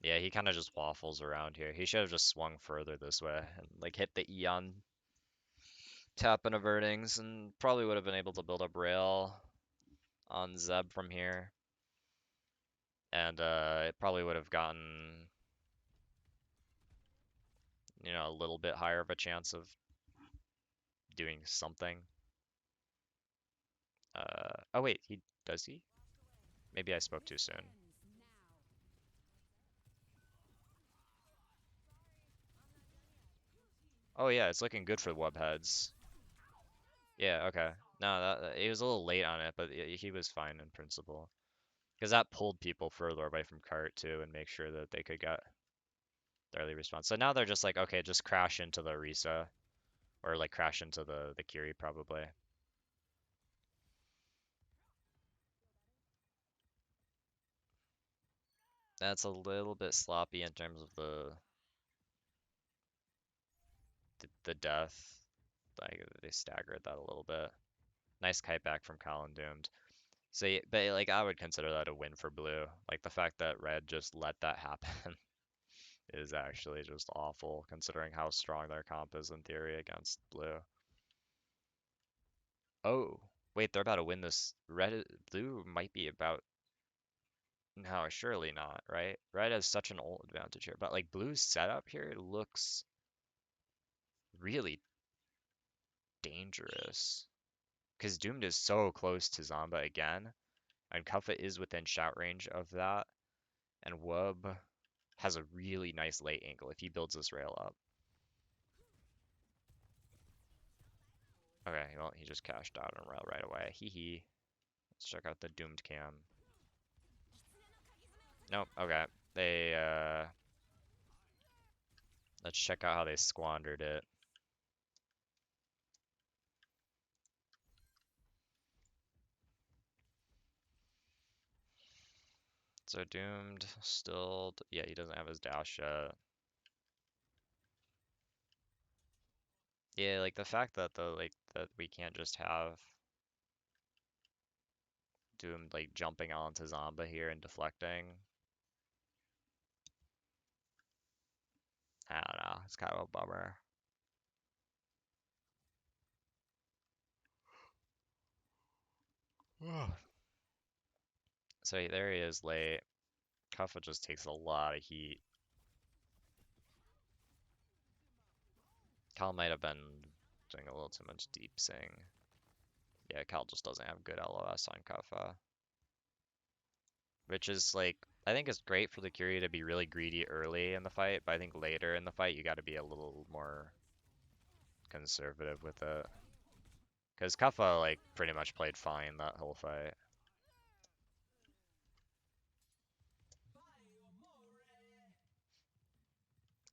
Yeah, he kind of just waffles around here. He should have just swung further this way and like hit the Eon tap and avertings and probably would have been able to build up rail on Zeb from here. And it probably would have gotten, a little bit higher of a chance of doing something. Oh wait, does he? Maybe I spoke too soon. Oh yeah, it's looking good for webheads. Yeah, okay. No, he was a little late on it, but he was fine in principle. Because that pulled people further away from cart too and make sure that they could get the early response. So now they're just like, okay, just crash into the Orisa. Or like crash into the Kiri probably. That's a little bit sloppy in terms of the death. Like they staggered that a little bit. Nice kite back from Colin Doomed. So, but like I would consider that a win for blue. Like the fact that red just let that happen is actually just awful, considering how strong their comp is in theory against blue. Oh, wait, they're about to win this. Blue might be about. No, surely not, right? Red has such an old advantage here, but like blue's setup here looks really dangerous. Because Doomed is so close to Zamba again, and Kuffa is within shout range of that, and Wub has a really nice late angle if he builds this rail up. Okay, well, he just cashed out on rail right away. Hee hee. Let's check out the Doomed cam. Nope, okay. Let's check out how they squandered it. So Doomed still, yeah, he doesn't have his dash yet. Yeah, like the fact that that we can't just have Doomed like jumping onto Zamba here and deflecting. I don't know. It's kind of a bummer. So there he is late. Kuffa just takes a lot of heat. Cal might have been doing a little too much deep sing. Yeah, Cal just doesn't have good LOS on Kuffa. Which is like, I think it's great for the Curie to be really greedy early in the fight, but I think later in the fight you got to be a little more conservative with it. Because Kuffa like pretty much played fine that whole fight.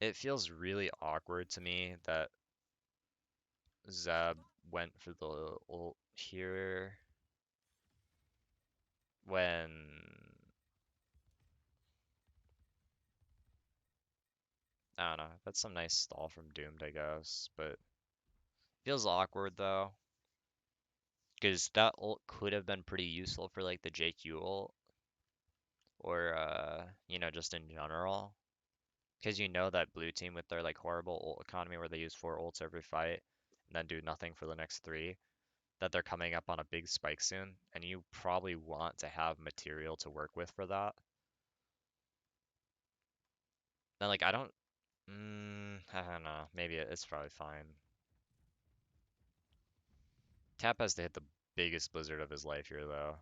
It feels really awkward to me that Zeb went for the ult here when I don't know. That's some nice stall from Doomed, I guess, but feels awkward though, because that ult could have been pretty useful for like the JQ ult or just in general, because you know that blue team with their like horrible ult economy where they use 4 ults every fight and then do nothing for the next 3, that they're coming up on a big spike soon, and you probably want to have material to work with for that. Then like I don't know. Maybe it's probably fine. Tap has to hit the biggest blizzard of his life here, though.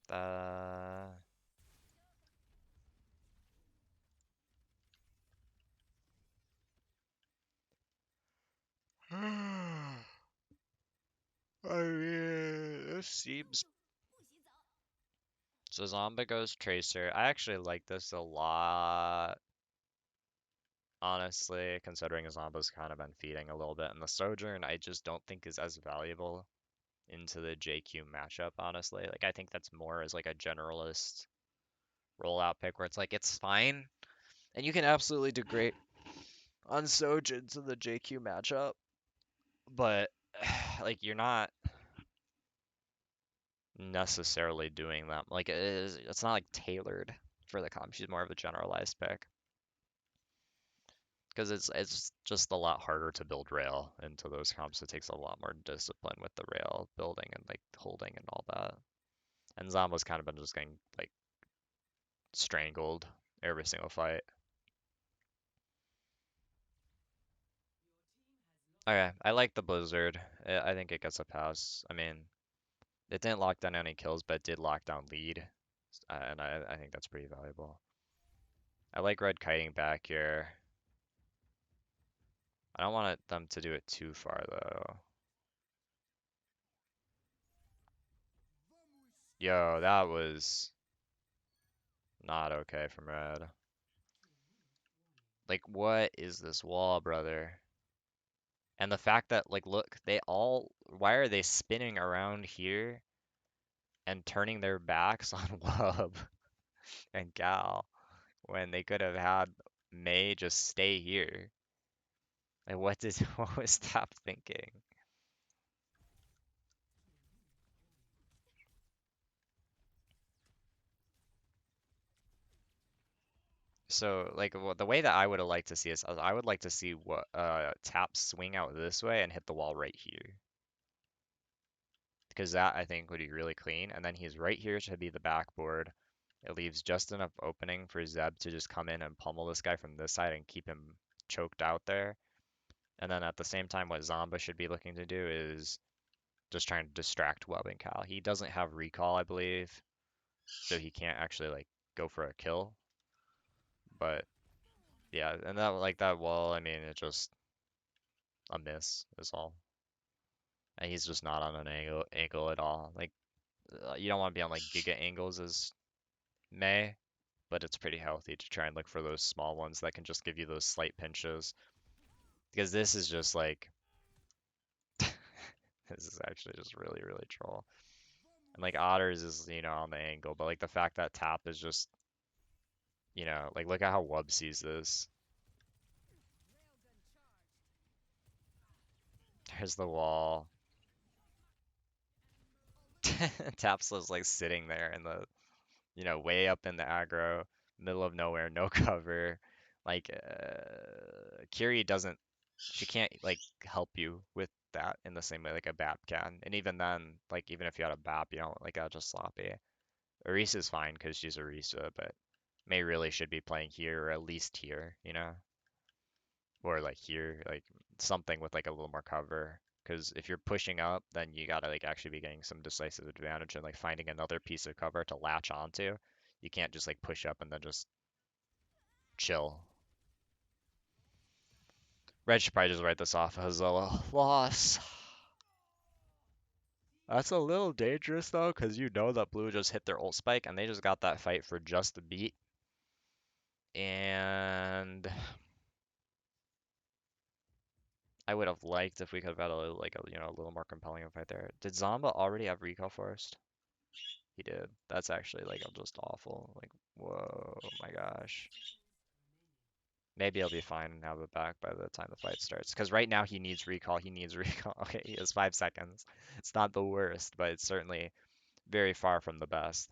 Uh, I mean, this seems. So Zomba goes Tracer. I actually like this a lot, honestly, considering Zomba's kind of been feeding a little bit. And the Sojourn, I just don't think is as valuable into the JQ matchup, honestly. Like I think that's more as like a generalist rollout pick where it's like it's fine and you can absolutely do great on Sojins in the JQ matchup, but like you're not necessarily doing that. Like it's not like tailored for the comp. She's more of a generalized pick because it's just a lot harder to build rail into those comps. It takes a lot more discipline with the rail building and like holding and all that. And Zombo's kind of been just getting like strangled every single fight. Okay, I like the Blizzard. I think it gets a pass. I mean, it didn't lock down any kills, but it did lock down lead, and I think that's pretty valuable. I like red kiting back here. I don't want them to do it too far though. Yo, that was not okay from red. Like, what is this wall, brother? And the fact that, like, look, why are they spinning around here and turning their backs on Wub and Gal when they could have had May just stay here? Like, what was Tap thinking? So, like, the way that I would have liked to see is I would like to see what Tap swing out this way and hit the wall right here. Because that I think would be really clean. And then he's right here to be the backboard. It leaves just enough opening for Zeb to just come in and pummel this guy from this side and keep him choked out there. And then at the same time, what Zomba should be looking to do is just trying to distract Wub and Cal. He doesn't have recall, I believe, so he can't actually like go for a kill. But yeah, and that like that wall, I mean, it just a miss is all. And he's just not on an angle at all. Like you don't want to be on like giga angles as May, but it's pretty healthy to try and look for those small ones that can just give you those slight pinches. Because this is just like, this is actually just really, really troll. And like Otters is, on the angle, but like the fact that Tap is just, like look at how Wub sees this. There's the wall. Tap's just like sitting there in the, way up in the aggro, middle of nowhere, no cover. Like, Kiri doesn't she can't like help you with that in the same way like a BAP can. And even then, like even if you had a BAP, you don't like just sloppy. Orisa's fine because she's Orisa, but May really should be playing here or at least here, or like here, like something with like a little more cover. Because if you're pushing up, then you gotta like actually be getting some decisive advantage and like finding another piece of cover to latch onto. You can't just like push up and then just chill. Red should probably just write this off as a loss. That's a little dangerous though, because you know that blue just hit their ult spike and they just got that fight for just a beat. And I would have liked if we could have had a little more compelling fight there. Did Zamba already have recall first? He did. That's actually like just awful. Like, whoa, my gosh. Maybe he'll be fine and have it back by the time the fight starts. Because right now he needs recall. He needs recall. Okay, he has 5 seconds. It's not the worst, but it's certainly very far from the best.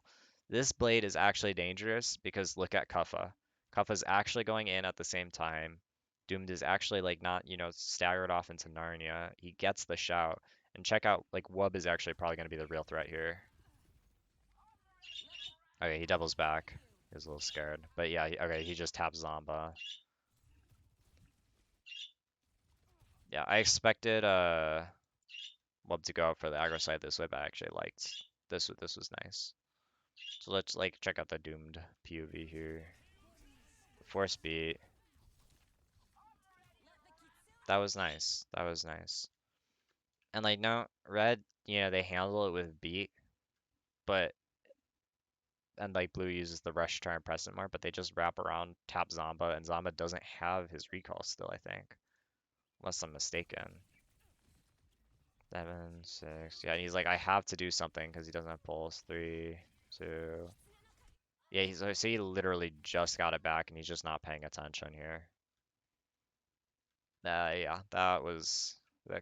This blade is actually dangerous because look at Kuffa. Kuffa's actually going in at the same time. Doomed is actually like not, staggered off into Narnia. He gets the shout. And check out, like, Wub is actually probably going to be the real threat here. Okay, he doubles back. He's a little scared. But yeah, okay, he just taps Zomba. Yeah, I expected Wub to go out for the aggro side this way, but I actually liked this was nice. So let's like check out the Doomed POV here. Force beat. That was nice. That was nice. And like no red, they handle it with beat, but and like blue uses the rush to try and press it more, but they just wrap around tap Zamba, and Zamba doesn't have his recall still, I think. Unless I'm mistaken. 7, 6. Yeah, and he's like, I have to do something because he doesn't have pulse. 3, 2. Yeah, so he literally just got it back and he's just not paying attention here. Yeah, that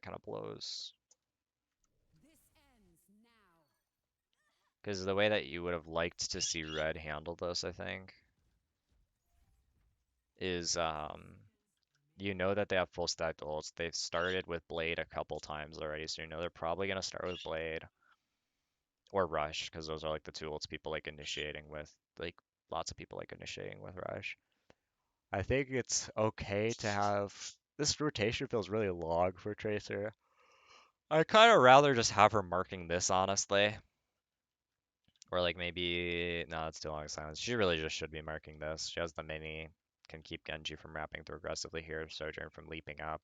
kind of blows. Because the way that you would have liked to see red handle this, I think, is you know that they have full stacked ults. They've started with Blade a couple times already, so you know they're probably gonna start with Blade or Rush, because those are like the two ults people like initiating with. Like lots of people like initiating with Rush. I think it's okay to have this rotation feels really long for Tracer. I kind of rather just have her marking this, honestly. Or like maybe no, it's too long silence. She really just should be marking this. She has the mini, can keep Genji from wrapping through aggressively here, Sojourn from leaping up.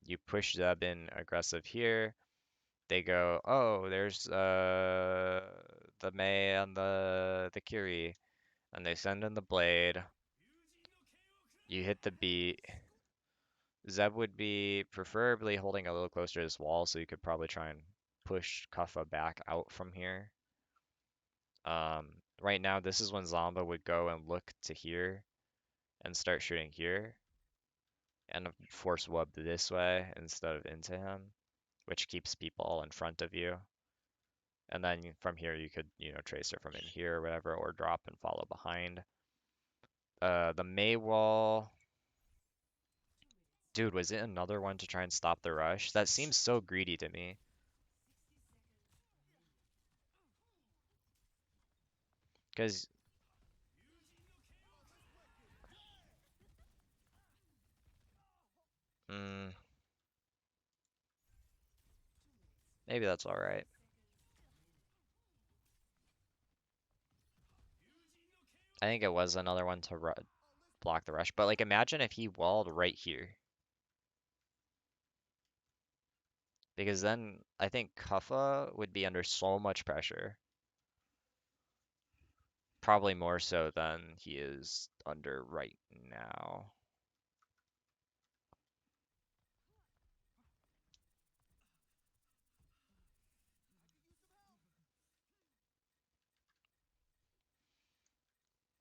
You push Zeb in aggressive here. They go, oh, there's the Mei and the Kiri, and they send in the blade. You hit the beat. Zeb would be preferably holding a little closer to this wall, so you could probably try and push Kuffa back out from here. Right now, this is when Zomba would go and look to here and start shooting here and force Wub this way instead of into him, which keeps people all in front of you. And then from here, you could, trace her from in here or whatever, or drop and follow behind. The Mei wall. Dude, was it another one to try and stop the rush? That seems so greedy to me. Because, mm, maybe that's alright. I think it was another one to block the rush. But, like, imagine if he walled right here. Because then I think Kuffa would be under so much pressure. Probably more so than he is under right now.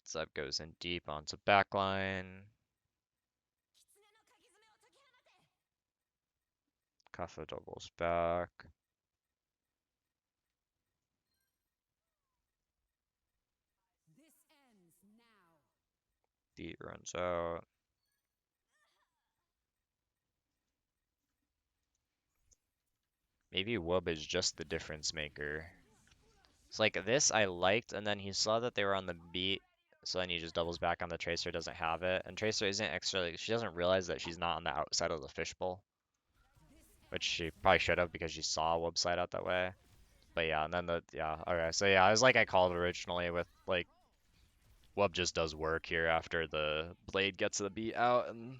Zeb goes in deep onto backline. Kuffa doubles back. D runs out. Maybe Wub is just the difference maker. It's like this I liked, and then he saw that they were on the beat, so then he just doubles back on the Tracer, doesn't have it. And Tracer isn't extra, like, she doesn't realize that she's not on the outside of the fishbowl, which she probably should have because she saw Wub slide out that way. But yeah, and then okay, so yeah, I was like I called originally with like Wub just does work here after the blade gets the beat out, and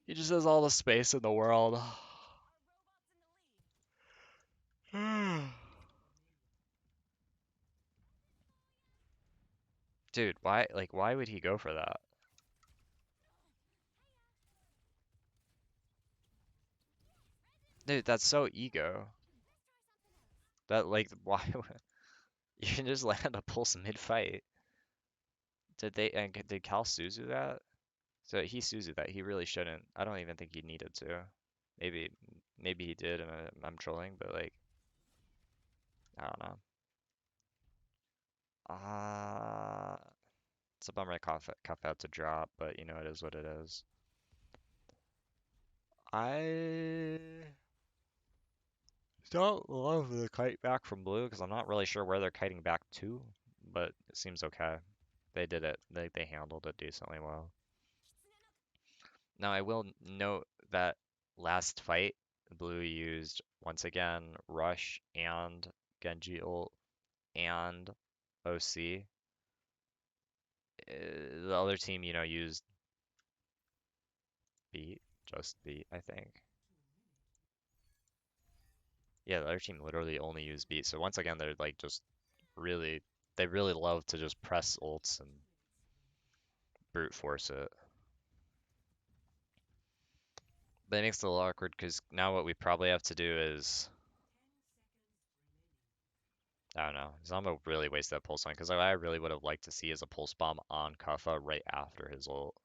he just has all the space in the world. Dude, why would he go for that? Dude, that's so ego. That like why you can just land a pulse mid-fight. Did Cal Suzu that? So he Suzu that. He really shouldn't. I don't even think he needed to. Maybe maybe he did and I'm trolling, but like I don't know. It's a bummer cuff out to drop, but it is what it is. I don't love the kite back from blue because I'm not really sure where they're kiting back to, but it seems okay. They did it. They handled it decently well. Now I will note that last fight, blue used once again Rush and Genji ult and OC. The other team, used beat, just beat, I think. Yeah, the other team literally only used beat. So once again, they're like just really, they really love to just press ults and brute force it. But it makes it a little awkward because now what we probably have to do is, I don't know, Zamba really wasted that pulse on because I really would have liked to see is a pulse bomb on Kuffa right after his ult.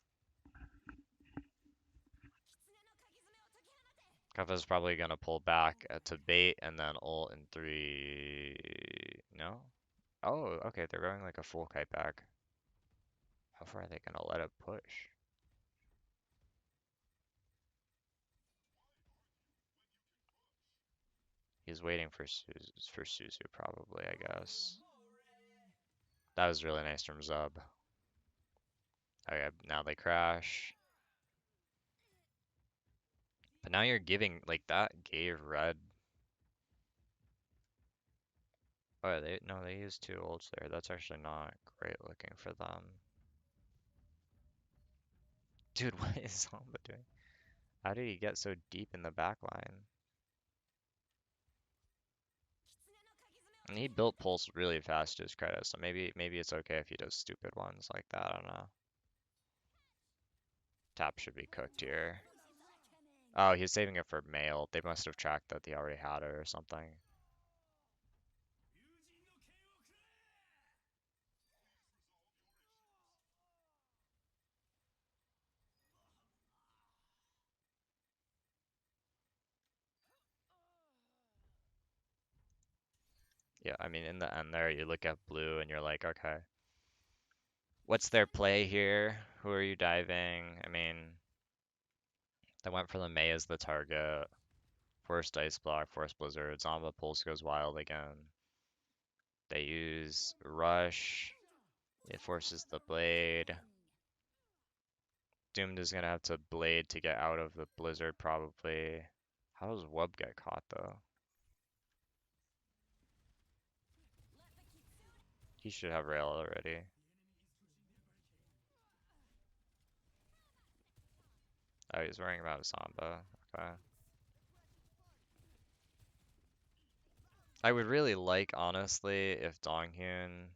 Kuffa's probably gonna pull back to bait and then ult in three. No? Oh, okay, they're going like a full kite back. How far are they gonna let it push? He's waiting for Suzu probably, I guess. That was really nice from Zub. Okay, now they crash. But now you're giving, like, that gave red. Oh, no, they used two ults there. That's actually not great looking for them. Dude, what is Zamba doing? How did he get so deep in the back line? And he built Pulse really fast to his credit, so maybe it's okay if he does stupid ones like that. I don't know. Tap should be cooked here. Oh, he's saving it for mail. They must have tracked that he already had it or something. Yeah, I mean, in the end there, you look at blue and you're like, okay, what's their play here? Who are you diving? I mean, they went for the Mei as the target. Forced Ice Block, Forced Blizzard, Zamba Pulse goes wild again. They use Rush. It forces the Blade. Doomed is gonna have to Blade to get out of the Blizzard probably. How does Wub get caught though? He should have Rail already. Oh, he's worrying about Samba. Okay. I would really like, honestly, if Donghyun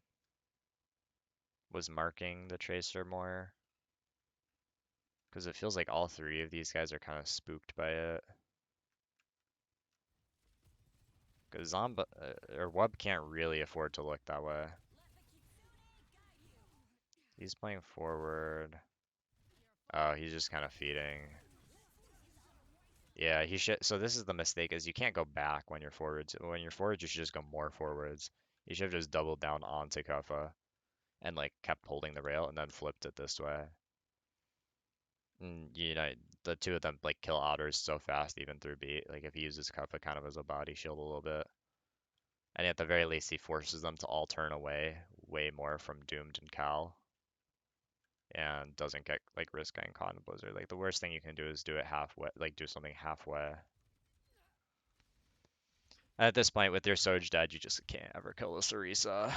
was marking the Tracer more. Because it feels like all three of these guys are kind of spooked by it. Because Zomba or Wub can't really afford to look that way. He's playing forward. Oh, he's just kind of feeding. Yeah, he should. So this is the mistake: is you can't go back when you're forwards. When you're forwards, you should just go more forwards. You should have just doubled down onto Kuffa and like kept holding the rail and then flipped it this way. And, you know, the two of them like kill otters so fast even through beat. Like if he uses Kuffa kind of as a body shield a little bit. And at the very least, he forces them to all turn away way more from Doomed and Cal, and doesn't get like risk getting caught in a blizzard. Like the worst thing you can do is do it halfway, like do something halfway. At this point, with your Soj dead, you just can't ever kill this Orisa.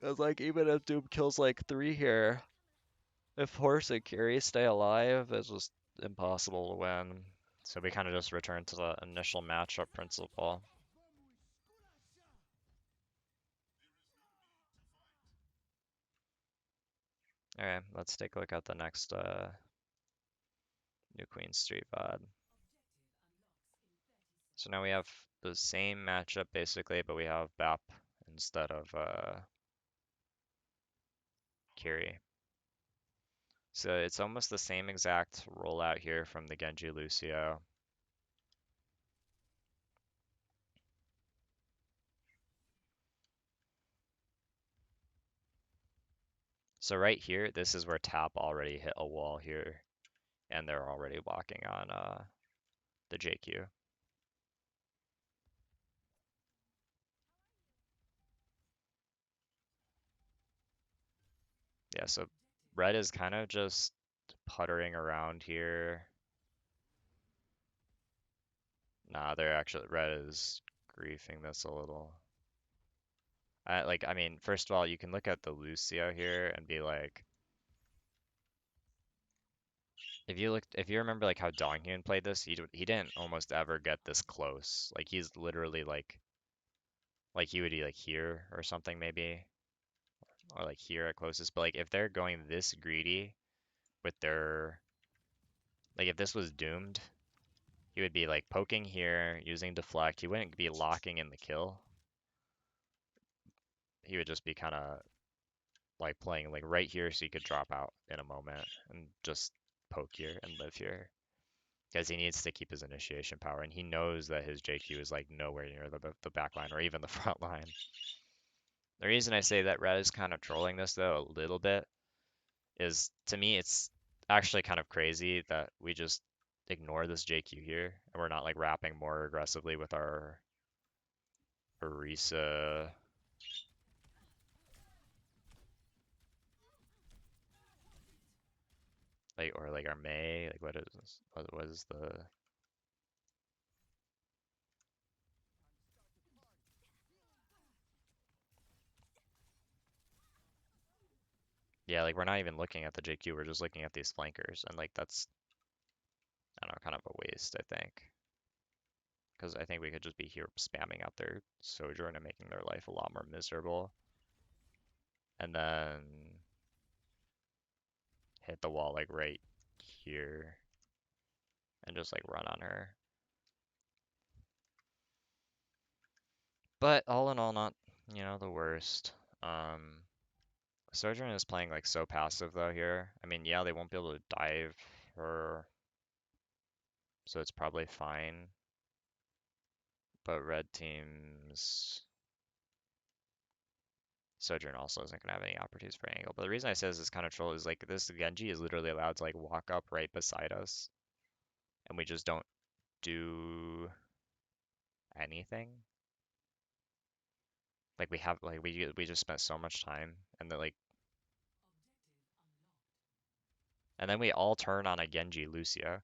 Cause like even if Doom kills like three here, if Horse and Curie stay alive, it's just impossible to win. So we kind of just return to the initial matchup principle. Alright, let's take a look at the next New Queen Street VOD. So now we have the same matchup basically, but we have BAP instead of Kiri. So it's almost the same exact rollout here from the Genji Lucio. So right here, this is where Tap already hit a wall here, and they're already walking on the JQ. Yeah, so Red is kind of just puttering around here. Nah, they're actually, Red is griefing this a little. I mean, first of all, you can look at the Lucio here and be like, if you remember like how Donghyun played this, he didn't almost ever get this close. Like he's literally like he would be like here or something maybe, or like here at closest. But like if they're going this greedy, with their, like if this was doomed, he would be like poking here, using deflect. He wouldn't be locking in the kill. He would just be kind of like playing like right here so he could drop out in a moment and just poke here and live here. Because he needs to keep his initiation power, and he knows that his JQ is like nowhere near the back line or even the front line. The reason I say that Red is kind of trolling this though a little bit is, to me it's actually kind of crazy that we just ignore this JQ here and we're not like wrapping more aggressively with our Orisa, like, or like our May, like what is this? What is the, yeah, like we're not even looking at the JQ, we're just looking at these flankers, and like that's, I don't know, kind of a waste, I think. Because I think we could just be here spamming out their Sojourn and making their life a lot more miserable. And then hit the wall like right here and just like run on her. But all in all, not, the worst. Sojourn is playing like so passive though here. I mean, yeah, they won't be able to dive her, so it's probably fine. But red team's Sojourn also isn't going to have any opportunities for angle. But the reason I say this is kind of troll is like this Genji is literally allowed to like walk up right beside us, and we just don't do anything. Like we have like we just spent so much time, and then like, and then we all turn on a Genji Lucio.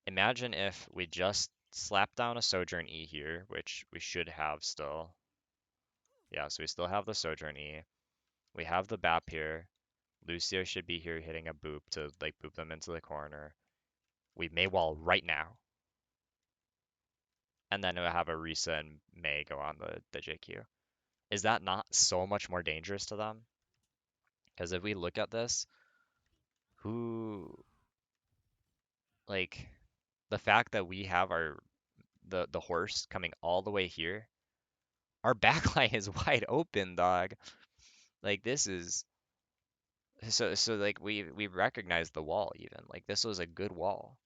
Imagine if we just slap down a Sojourn E here, which we should have still. Yeah, so we still have the Sojourn E. We have the BAP here. Lucio should be here hitting a boop to like boop them into the corner. We may wall right now. And then we'll have Orisa and May go on the JQ. Is that not so much more dangerous to them? Because if we look at this, who, like, the fact that we have our the horse coming all the way here, our backline is wide open, dog. Like this is, so like we recognize the wall even. Like this was a good wall,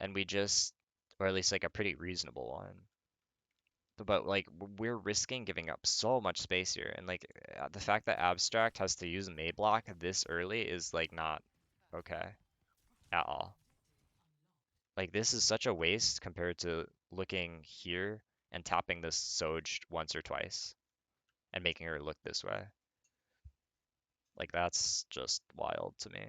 and we just, or at least like a pretty reasonable one. But like we're risking giving up so much space here, and like the fact that Abstract has to use Mayblock this early is like not okay at all. Like this is such a waste compared to looking here and tapping this Soj once or twice and making her look this way. Like that's just wild to me.